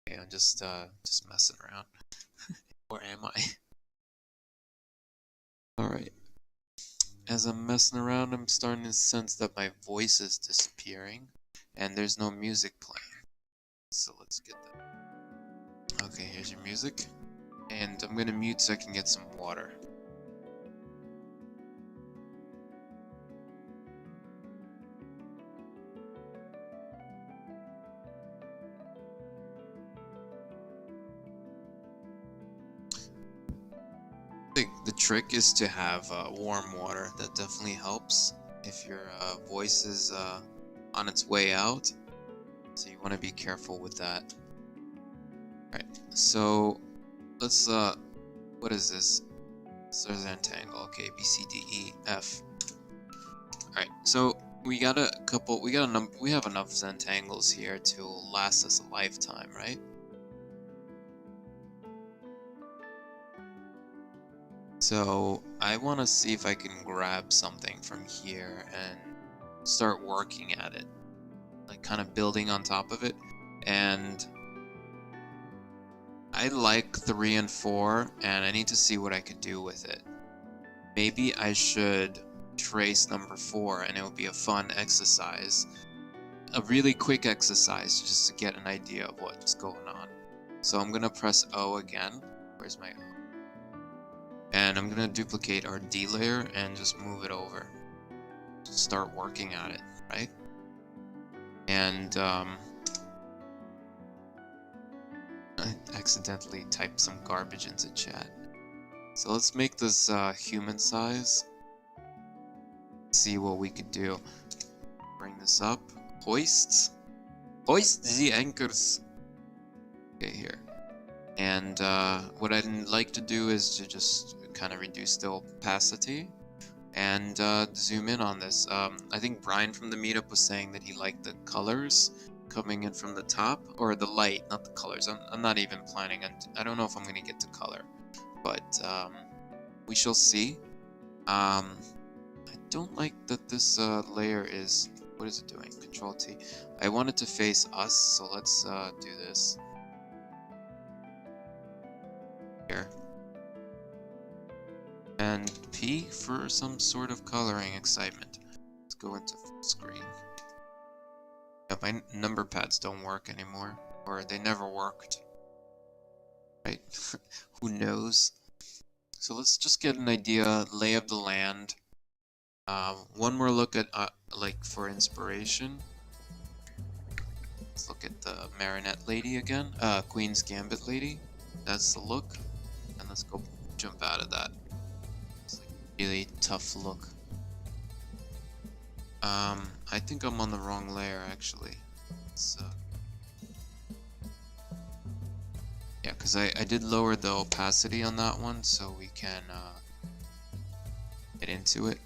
Okay, I'm just messing around. Where am I? Alright. As I'm messing around, I'm starting to sense that my voice is disappearing and there's no music playing. So let's get that. Okay, here's your music. And I'm gonna mute so I can get some water. . trick is to have warm water. That definitely helps if your voice is on its way out. So you want to be careful with that. Alright, so let's what is this? So there's an Zentangle. Okay, B, C, D, E, F. Alright, so we have enough Zentangles here to last us a lifetime, right? So I want to see if I can grab something from here and start working at it, like kind of building on top of it. And I like 3 and 4, and I need to see what I could do with it. Maybe I should trace number 4, and it will be a fun exercise, a really quick exercise just to get an idea of what's going on. So I'm gonna press O again. Where's my O? And I'm gonna duplicate our D layer and just move it over. Just start working at it, right? And I accidentally typed some garbage into chat. So let's make this human size. See what we could do. Bring this up. Hoist the anchors. Okay, here. And what I'd like to do is to just kind of reduce the opacity and zoom in on this. I think Brian from the Meetup was saying that he liked the colors coming in from the top, or the light, not the colors. I'm not even planning on, I don't know if I'm going to get to color, but we shall see. I don't like that this layer is, what is it doing? Control T. I want it to face us, so let's do this. Here. And P for some sort of coloring excitement. Let's go into full screen. Yeah, my number pads don't work anymore, or they never worked. Right? Who knows? So let's just get an idea, lay of the land. One more look at, like, for inspiration. Let's look at the Marinette lady again. Queen's Gambit lady. That's the look. And let's go jump out of that. It's like a really tough look. I think I'm on the wrong layer actually. It's, yeah, because I did lower the opacity on that one so we can get into it.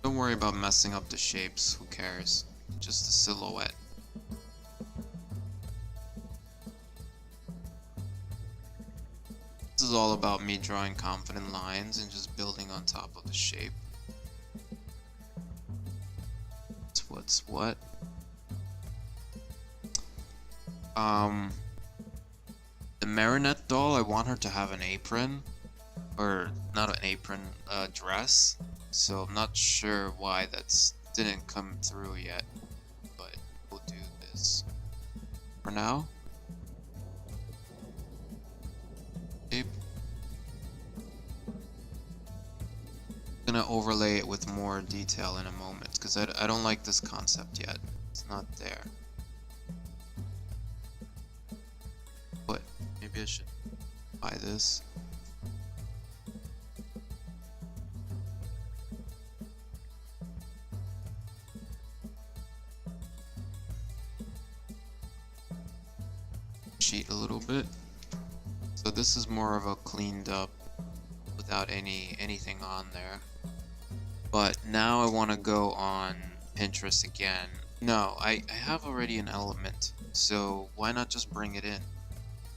Don't worry about messing up the shapes, who cares? Just the silhouette. This is all about me drawing confident lines and just building on top of the shape. It's what's what. The Marinette doll, I want her to have an apron. Or, not an apron, dress. So I'm not sure why that's didn't come through yet. But we'll do this for now. I'm gonna overlay it with more detail in a moment because I don't like this concept yet. It's not there. But maybe I should buy this. Sheet a little bit. So this is more of a cleaned up without anything on there. But now I want to go on Pinterest again. No, I have already an element, so why not just bring it in?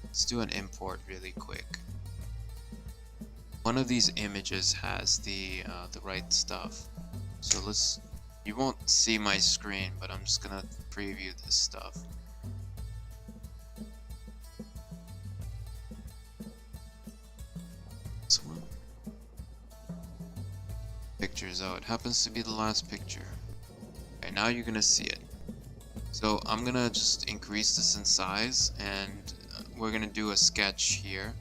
Let's do an import really quick. One of these images has the right stuff. So let's, you won't see my screen, but I'm just gonna preview this stuff. This one. Pictures. Oh, it happens to be the last picture. Okay, now you're gonna see it. So I'm gonna just increase this in size, and we're gonna do a sketch here.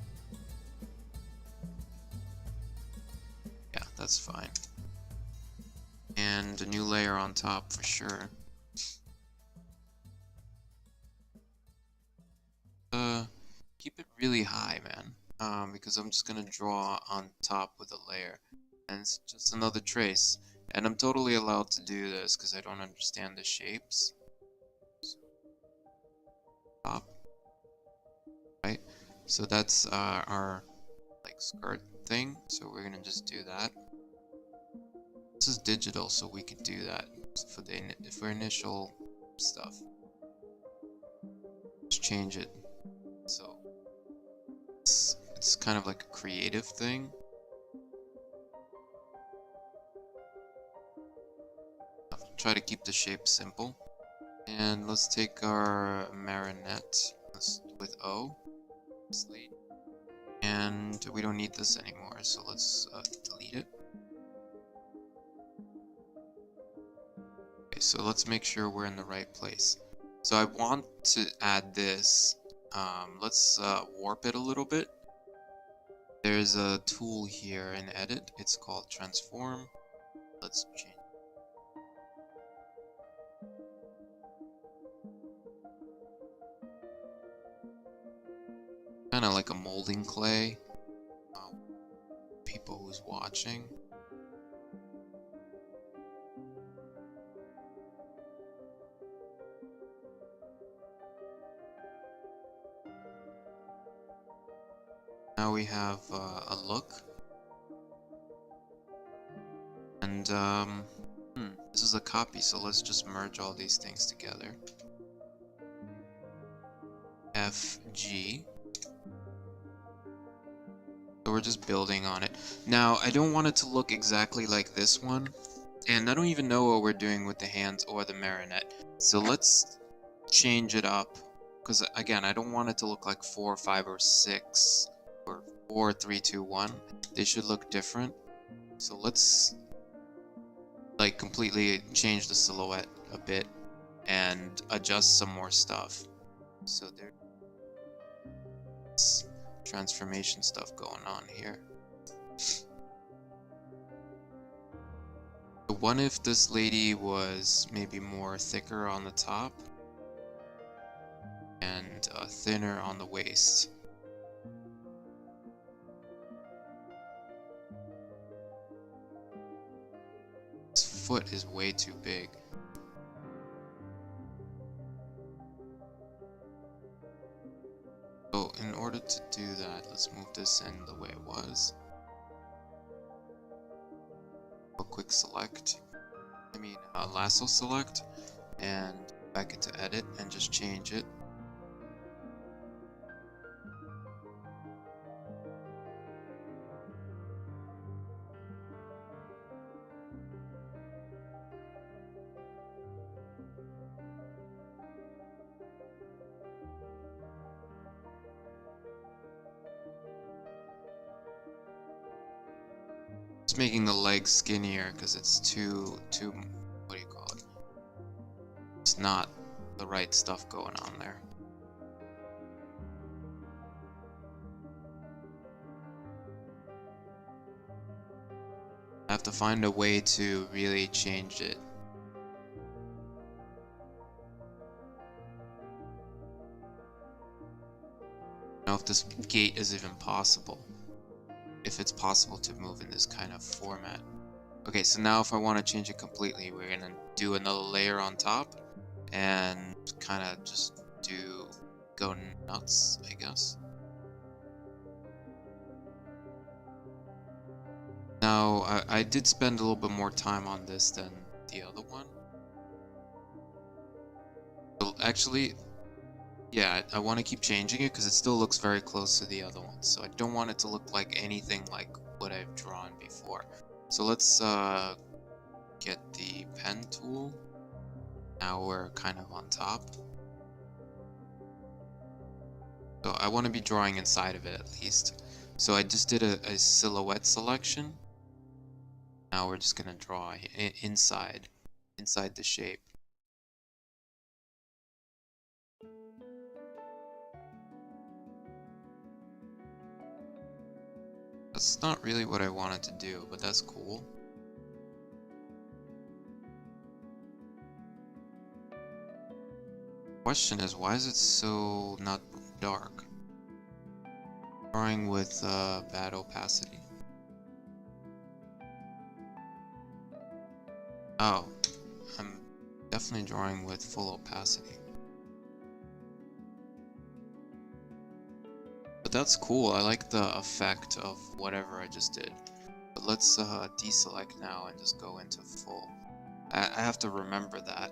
Yeah, that's fine. And a new layer on top for sure. keep it really high, man. Because I'm just gonna draw on top with a layer, and it's just another trace. And I'm totally allowed to do this because I don't understand the shapes. So, top, right? So that's our like skirt thing. So we're gonna just do that. This is digital, so we could do that for initial stuff. Just change it. So it's kind of like a creative thing. I'll try to keep the shape simple. And let's take our marionette with O, slate. And we don't need this anymore, so let's delete it. Okay, so let's make sure we're in the right place. So I want to add this. Let's warp it a little bit. There's a tool here in edit. It's called transform. Let's change. Kind of like a molding clay. People who's watching. Now we have a look. And this is a copy, so let's just merge all these things together. FG. So we're just building on it. Now, I don't want it to look exactly like this one. And I don't even know what we're doing with the hands or the marionette. So let's change it up. Because again, I don't want it to look like 4, 5, or 6. Or 4, 3, 2, 1. They should look different. So let's like completely change the silhouette a bit. And adjust some more stuff. So there's transformation stuff going on here. So what if this lady was maybe more thicker on the top and thinner on the waist? This foot is way too big. So in order to do that, let's move this in the way it was. A quick select. Lasso select, and back into edit and just change it. Just making the legs skinnier because it's too, what do you call it? It's not the right stuff going on there. I have to find a way to really change it. I don't know if this gate is even possible. If it's possible to move in this kind of format. Okay, so now if I want to change it completely, we're gonna do another layer on top and kind of just go nuts, I guess. Now, I did spend a little bit more time on this than the other one. But actually, yeah, I want to keep changing it because it still looks very close to the other one. So I don't want it to look like anything like what I've drawn before. So let's get the pen tool. Now we're kind of on top. So I want to be drawing inside of it at least. So I just did a silhouette selection. Now we're just going to draw inside the shape. That's not really what I wanted to do, but that's cool. Question is, why is it so not dark. Drawing with bad opacity. Oh, I'm definitely drawing with full opacity. But that's cool. I like the effect of whatever I just did. But let's deselect now and just go into full. I have to remember that.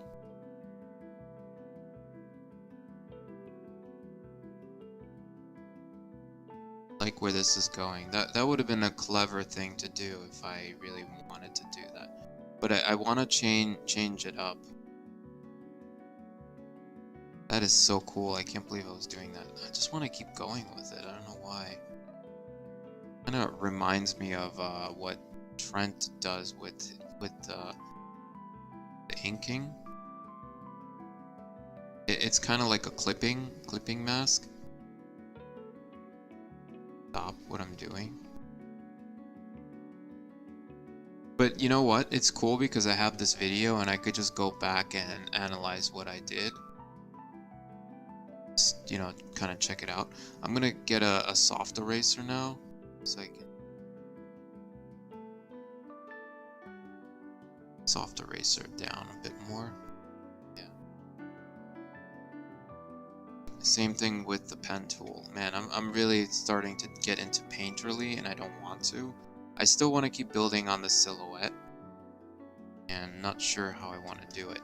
Like where this is going. That would have been a clever thing to do if I really wanted to do that. But I want to change it up. That is so cool. I can't believe I was doing that. I just want to keep going with it. I don't know why. Kind of reminds me of what Trent does with the inking. It's kind of like a clipping mask. Stop what I'm doing. But you know what? It's cool because I have this video and I could just go back and analyze what I did. Just, you know, kind of check it out. I'm gonna get a soft eraser now, so I can soft eraser down a bit more. Yeah. Same thing with the pen tool. Man, I'm really starting to get into Painterly, and I don't want to. I still want to keep building on the silhouette, and not sure how I want to do it.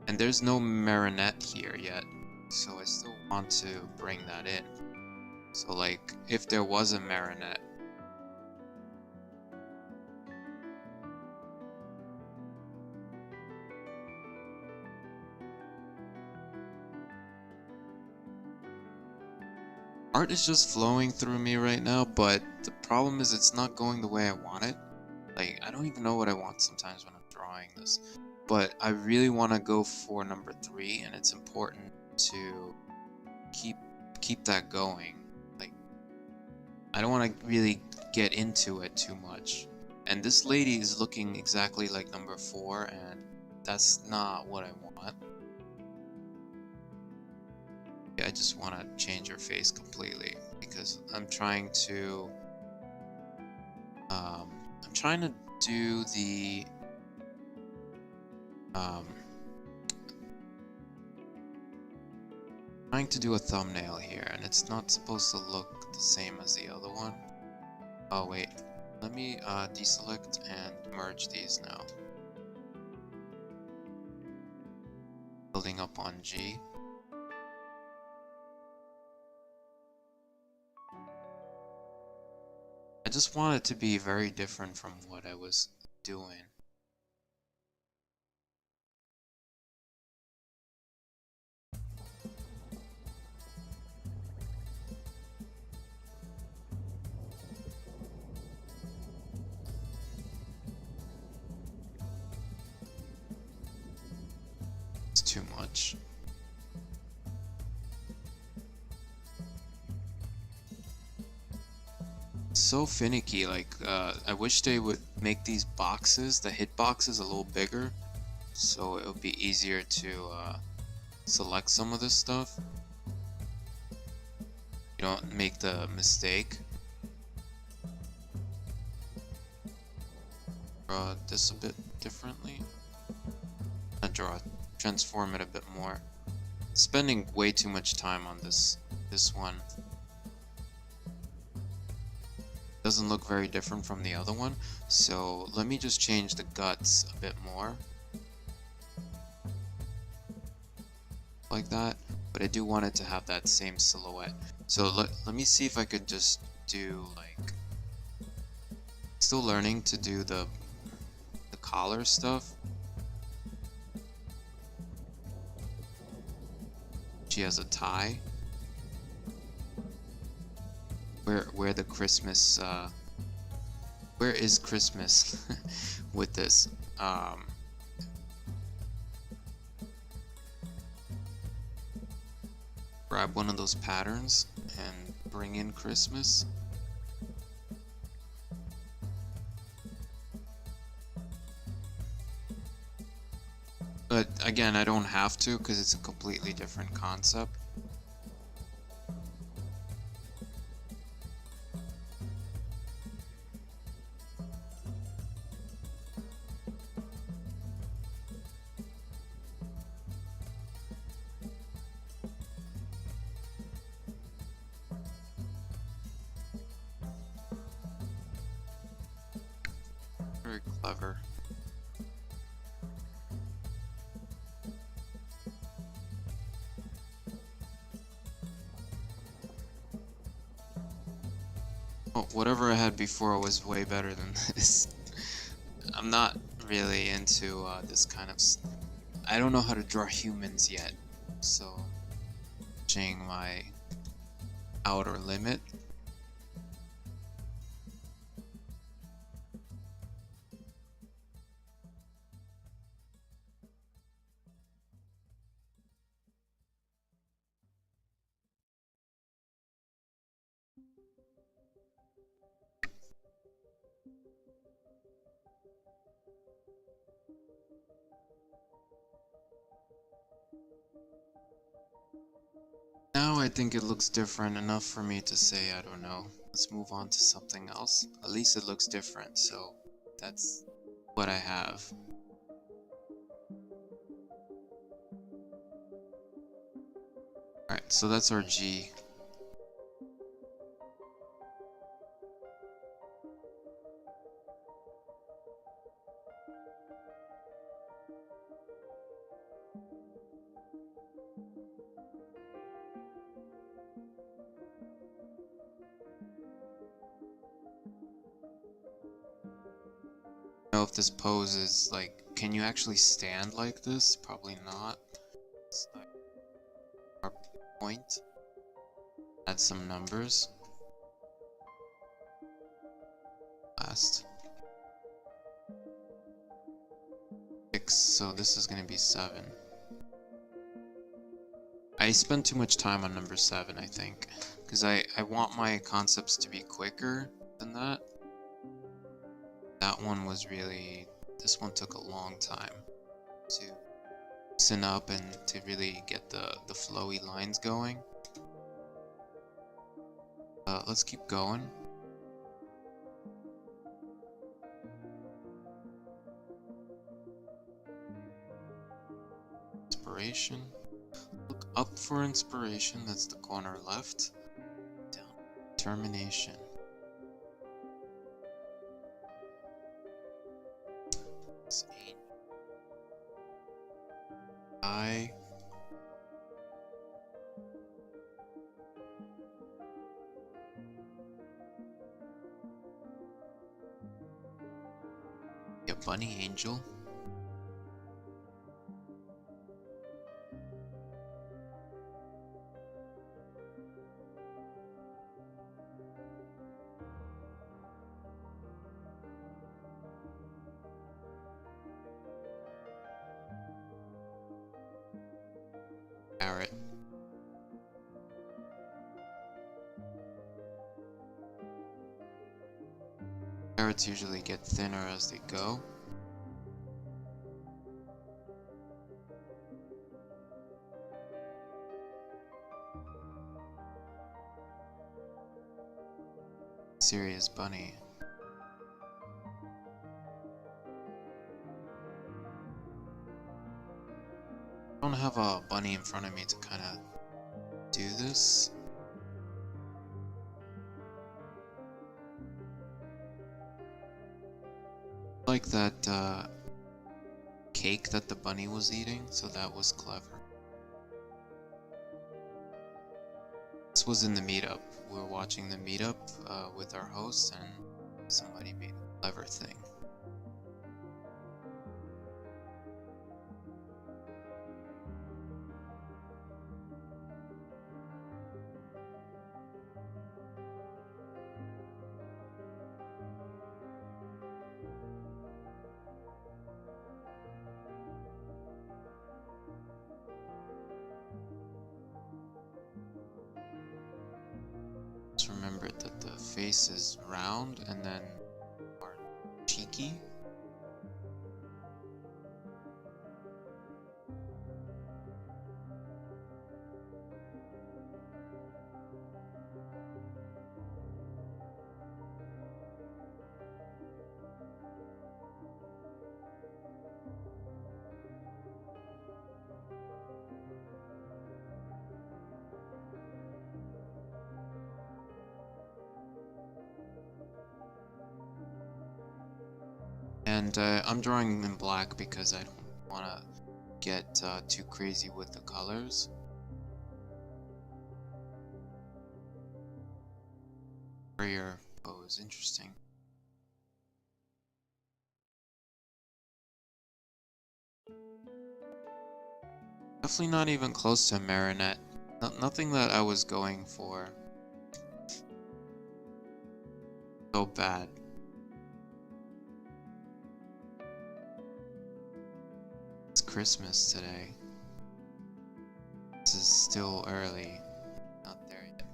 And there's no marionette here yet, so I still want to bring that in. So like, if there was a marionette, art is just flowing through me right now, but the problem is it's not going the way I want it. Like, I don't even know what I want sometimes when I'm drawing this. But I really want to go for number 3, and it's important to keep that going. Like, I don't want to really get into it too much. And this lady is looking exactly like number 4, and that's not what I want. I just want to change her face completely because I'm trying to do the trying to do a thumbnail here, and it's not supposed to look the same as the other one. Oh wait, let me deselect and merge these now. Building up on G. I just want it to be very different from what I was doing. It's too much. So finicky. Like I wish they would make these boxes, the hit boxes, a little bigger, so it would be easier to select some of this stuff. You don't make the mistake. Draw this a bit differently. Transform it a bit more. Spending way too much time on this one. Doesn't look very different from the other one, so let me just change the guts a bit more, like that. But I do want it to have that same silhouette, so let me see if I could just do, like, still learning to do the collar stuff. She has a tie. Where the Christmas, where is Christmas with this? Grab one of those patterns and bring in Christmas. But again, I don't have to because it's a completely different concept. Very clever. Oh, whatever I had before was way better than this. I'm not really into this kind of I don't know how to draw humans yet, so pushing my outer limit. Now I think it looks different enough for me to say, I don't know, let's move on to something else. At least it looks different, so that's what I have. Alright, so that's our G. I don't know if this pose is like, can you actually stand like this? Probably not. It's like our point. Add some numbers. Last. 6, so this is gonna be 7. I spent too much time on number 7, I think. Because I want my concepts to be quicker than that. That one was really... This one took a long time to loosen up and to really get the flowy lines going. Let's keep going. Inspiration. Look up for inspiration, that's the corner left. Down. Determination. I. Yeah, bunny angel. Carrot. Carrots usually get thinner as they go. Serious bunny. I don't have a bunny in front of me to kind of do this. Like that cake that the bunny was eating, so that was clever. This was in the meetup. We were watching the meetup with our host, and somebody made a clever thing. Just remember that the face is round and then are cheeky. And I'm drawing in black because I don't want to get too crazy with the colors. Warrior pose, interesting. Definitely not even close to a marionette. Nothing that I was going for. So bad. It's Christmas today. This is still early. Not there yet.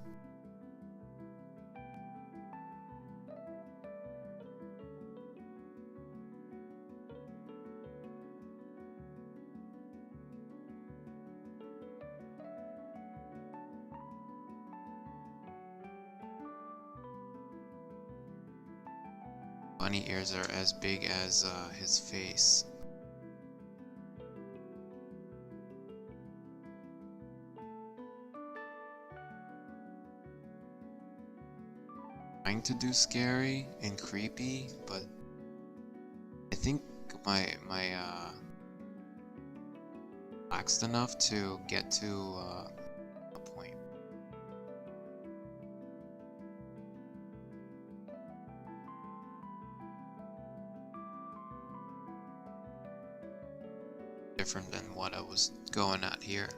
Bunny ears are as big as his face. Trying to do scary and creepy, but I think my relaxed enough to get to a point. Different than what I was going at here.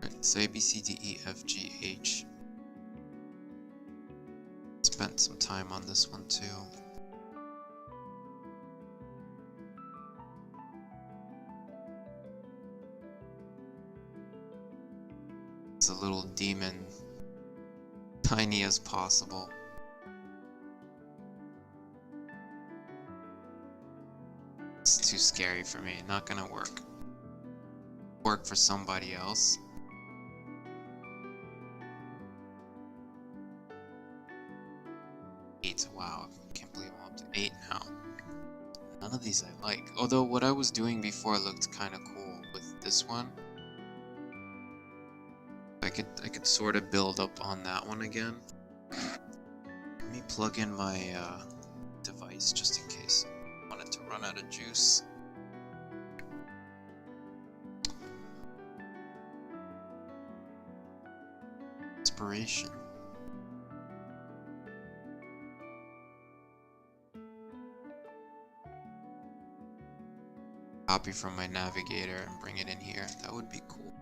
Right, so A, B, C, D, E, F, G, H. Spent some time on this one too. It's a little demon, tiny as possible. It's too scary for me, not gonna work. Work for somebody else. Wow, I can't believe I'm up to 8 now. None of these I like. Although what I was doing before looked kind of cool with this one. I could sort of build up on that one again. Let me plug in my device just in case I wanted to run out of juice. Inspiration. Copy from my navigator and bring it in here. That would be cool.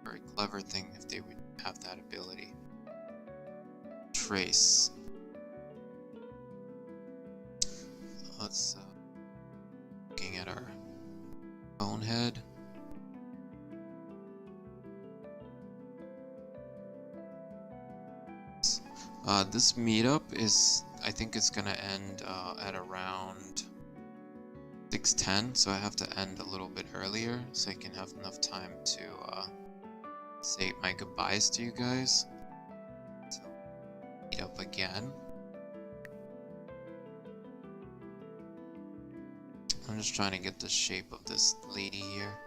Very clever thing if they would have that ability. Trace. Let's looking at our bonehead. This meetup is, I think it's gonna end at around 6:10, so I have to end a little bit earlier so I can have enough time to say my goodbyes to you guys. So, meet up again. I'm just trying to get the shape of this lady here.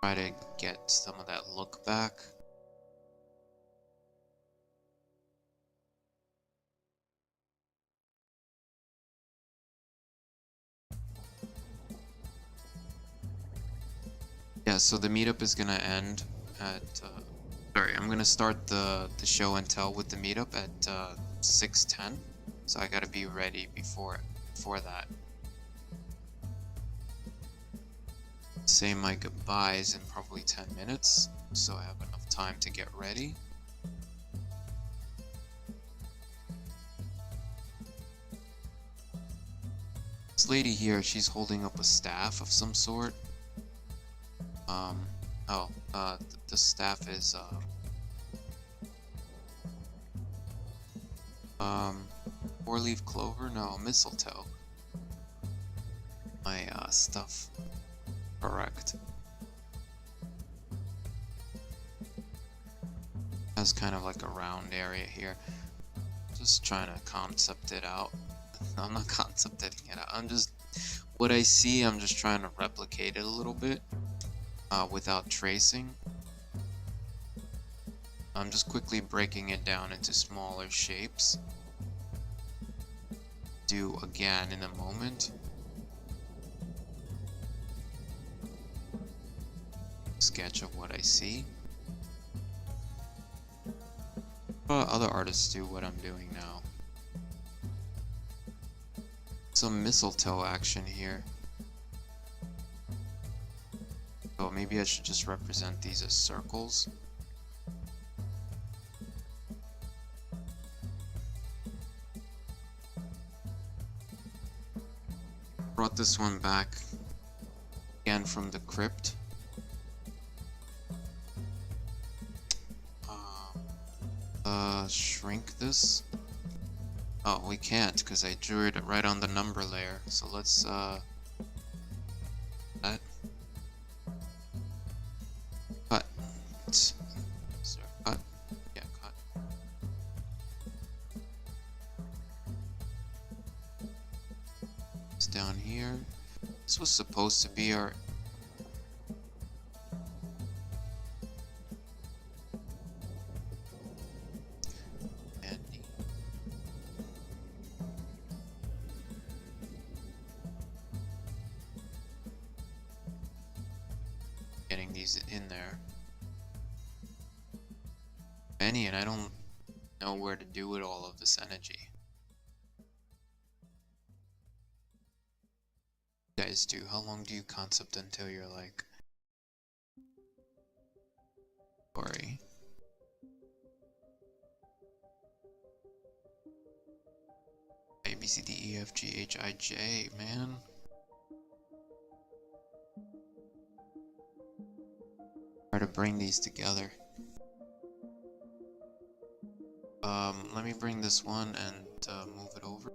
Try to get some of that look back. Yeah, so the meetup is gonna end at, sorry, I'm gonna start the show and tell with the meetup at 6:10, so I gotta be ready before that. Say my goodbyes in probably 10 minutes, so I have enough time to get ready. This lady here, she's holding up a staff of some sort. The staff is, 4-leaf clover? No, mistletoe. My, stuff. Correct. Has kind of like a round area here. Just trying to concept it out. I'm not concepting it out. I'm just, what I see, I'm just trying to replicate it a little bit. Without tracing. I'm just quickly breaking it down into smaller shapes. do again in a moment. Sketch of what I see. Other artists do what I'm doing now. Some mistletoe action here. So maybe I should just represent these as circles. Brought this one back again from the crypt. Shrink this. Oh, we can't because I drew it right on the number layer. So let's that. Cut. Sorry, cut. Yeah, cut. It's down here. This was supposed to be our getting these in there. Many, and I don't know where to do with all of this energy. You guys do. How long do you concept until you're like, sorry. A, B, C, D, E, F, G, H, I, J, man. Try to bring these together. Let me bring this one and move it over.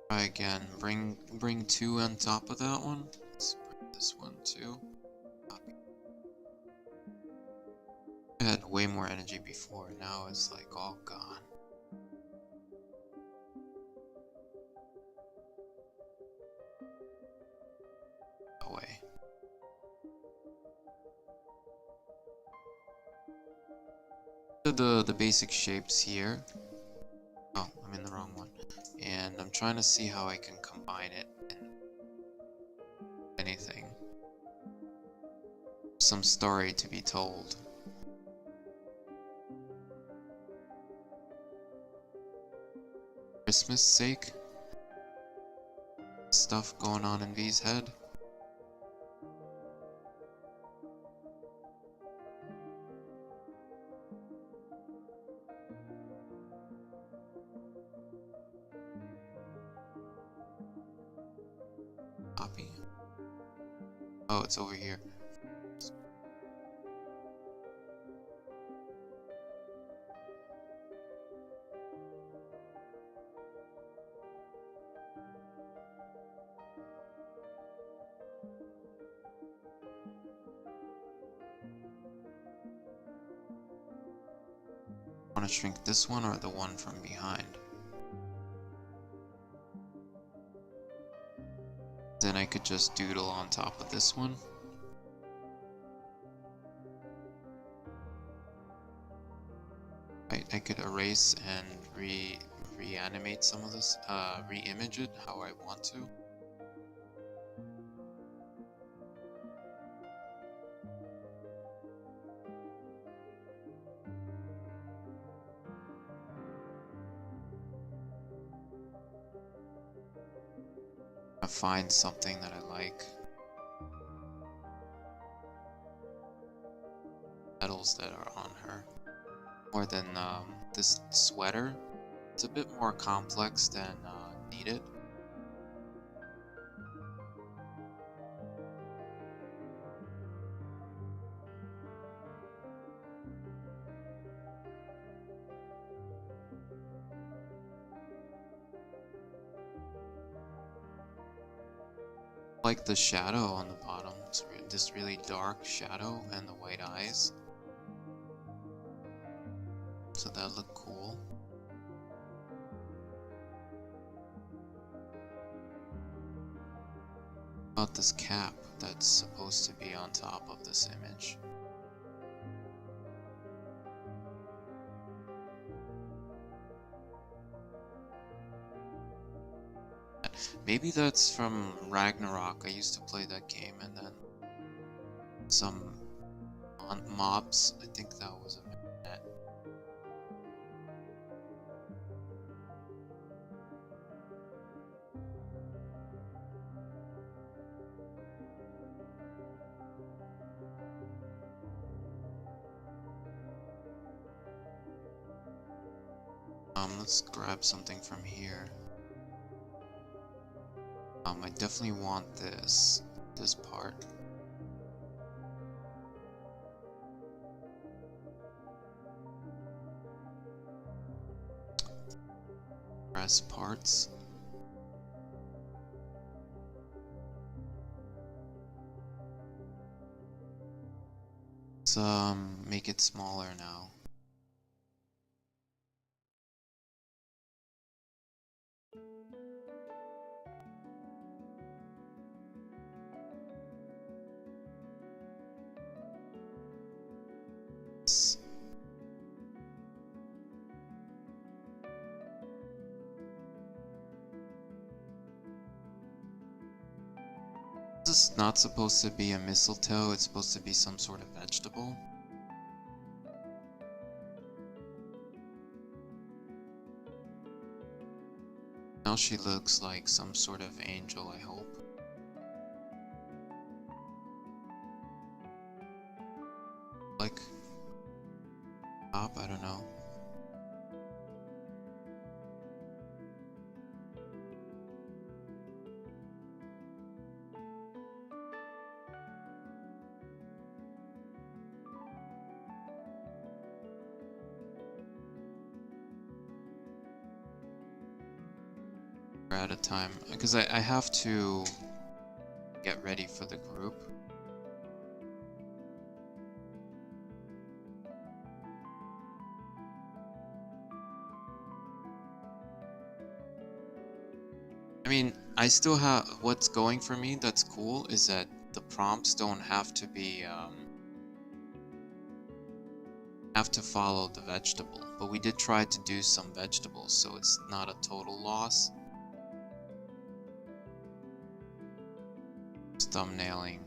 Try again. Bring two on top of that one. Let's bring this one too. Copy. I had way more energy before. Now it's like all gone. Away. The basic shapes here. Oh, I'm in the wrong one. And I'm trying to see how I can combine it in anything. Some story to be told. Christmas sake. Stuff going on in V's head. Copy. Oh, it's over here. I want to shrink this one or the one from behind. Then I could just doodle on top of this one. I could erase and reanimate some of this, re-image it how I want to. Find something that I like. Petals that are on her. More than this sweater. It's a bit more complex than needed. Like the shadow on the bottom, it's this really dark shadow and the white eyes. So that looked cool. About this cap that's supposed to be on top of this image. Maybe that's from Ragnarok. I used to play that game, and then some mobs. I think that was a net. Let's grab something from here. I definitely want this part. Press parts. Let's make it smaller now. This is not supposed to be a mistletoe, it's supposed to be some sort of vegetable. Now she looks like some sort of angel, I hope. Like top, I don't know. At a time, because I have to get ready for the group. I mean, I still have what's going for me that's cool is that the prompts don't have to be have to follow the vegetable, but we did try to do some vegetables, so it's not a total loss. Thumbnailing.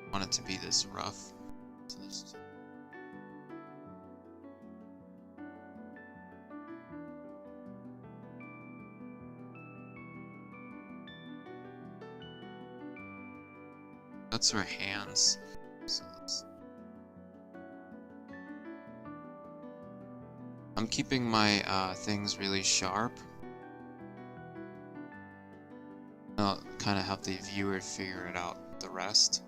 I want it to be this rough. So this... That's her hands. So I'm keeping my things really sharp. I'll kind of have the viewer figure it out the rest.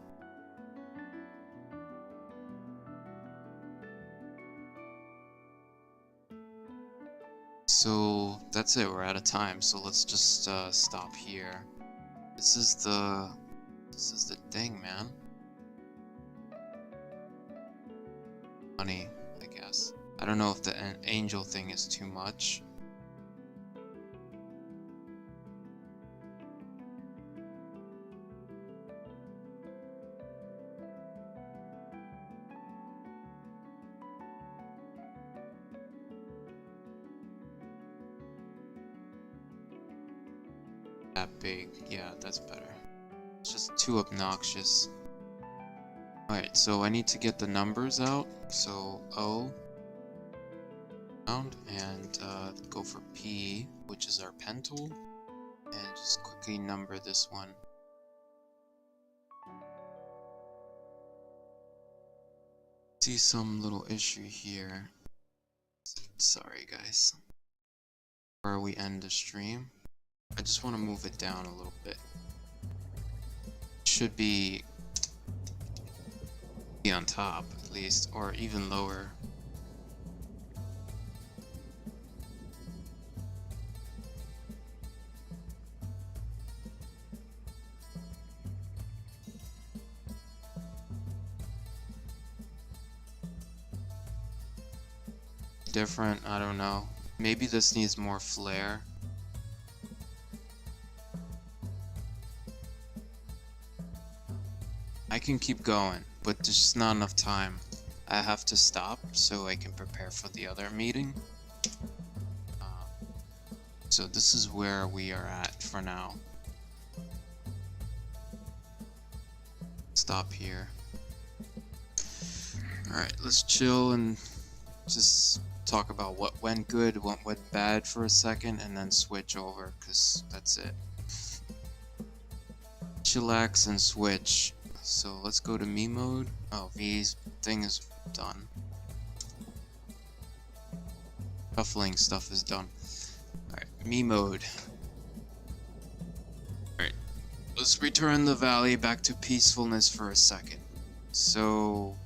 So that's it, we're out of time, so let's just stop here. This is the thing, man. Funny, I guess. I don't know if the angel thing is too much. That big, yeah, that's better. It's just too obnoxious. Alright, so I need to get the numbers out. So O and go for P, which is our pen tool, and just quickly number this one. See some little issue here. Sorry guys. Before we end the stream, I just want to move it down a little bit. Should be on top at least, or even lower. different. I don't know. Maybe this needs more flair. I can keep going, but there's just not enough time. I have to stop so I can prepare for the other meeting. So this is where we are at for now. Stop here. Alright, let's chill and just talk about what went good, what went bad for a second, and then switch over, because that's it. Chillax and switch. So let's go to me mode. Oh, V's thing is done. Shuffling stuff is done. Alright, me mode. Alright, let's return the valley back to peacefulness for a second. So,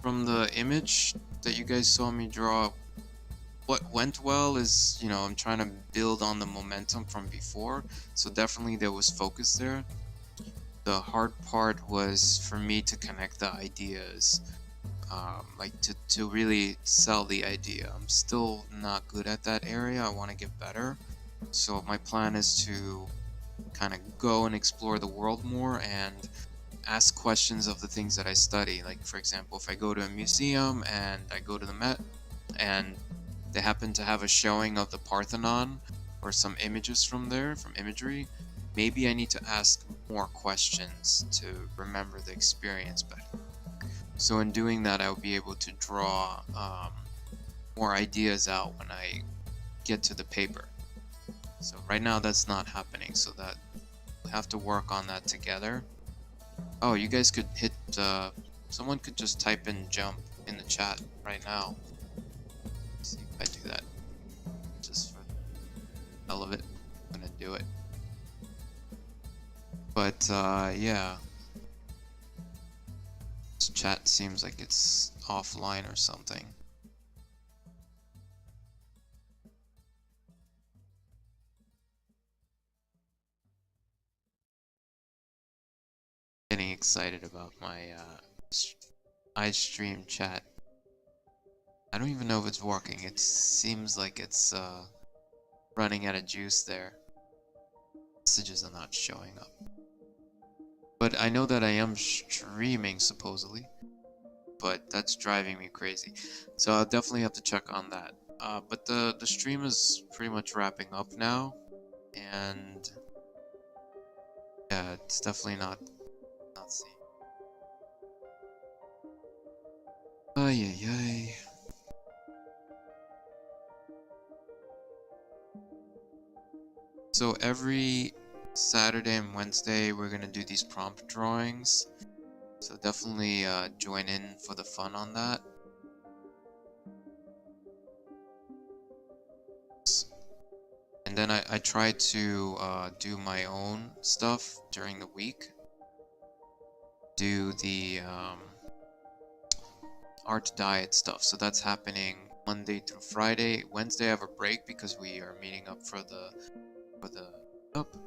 from the image that you guys saw me draw, what went well is, you know, I'm trying to build on the momentum from before, so definitely there was focus there. The hard part was for me to connect the ideas, like to really sell the idea. I'm still not good at that area. I want to get better. So my plan is to kind of go and explore the world more and ask questions of the things that I study. Like, for example, if I go to a museum and I go to the Met and they happen to have a showing of the Parthenon or some images from there, from imagery, maybe I need to ask more questions to remember the experience better. So in doing that, I'll be able to draw more ideas out when I get to the paper. So right now that's not happening, so that we have to work on that together. Oh, you guys could hit, someone could just type in jump in the chat right now. Let's see if I do that. Just for the hell of it, I'm gonna do it. But, yeah. This chat seems like it's offline or something. Getting excited about my, iStream chat. I don't even know if it's working. It seems like it's, running out of juice there. Messages are not showing up. But I know that I am streaming, supposedly. But that's driving me crazy. So I'll definitely have to check on that. But the stream is pretty much wrapping up now. And yeah, it's definitely not seeing. Ay, ay, ay. So every Saturday and Wednesday we're gonna do these prompt drawings, so definitely join in for the fun on that. And then I try to do my own stuff during the week. Do the art diet stuff, so that's happening Monday through Friday. Wednesday I have a break because we are meeting up for the up.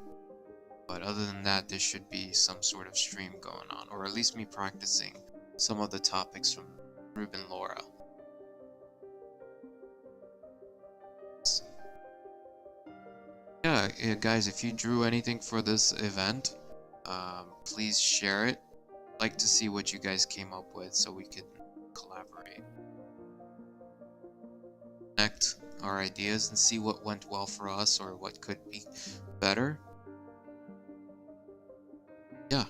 But other than that, there should be some sort of stream going on, or at least me practicing some of the topics from Ruben Laura. Yeah, guys, if you drew anything for this event, please share it. I'd like to see what you guys came up with so we can collaborate. Connect our ideas and see what went well for us or what could be better. Yeah.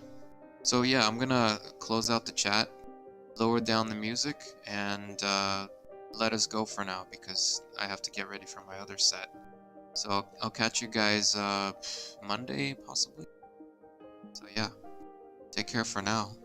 So yeah, I'm gonna close out the chat, lower down the music, and let us go for now because I have to get ready for my other set. So I'll catch you guys Monday, possibly. So yeah, take care for now.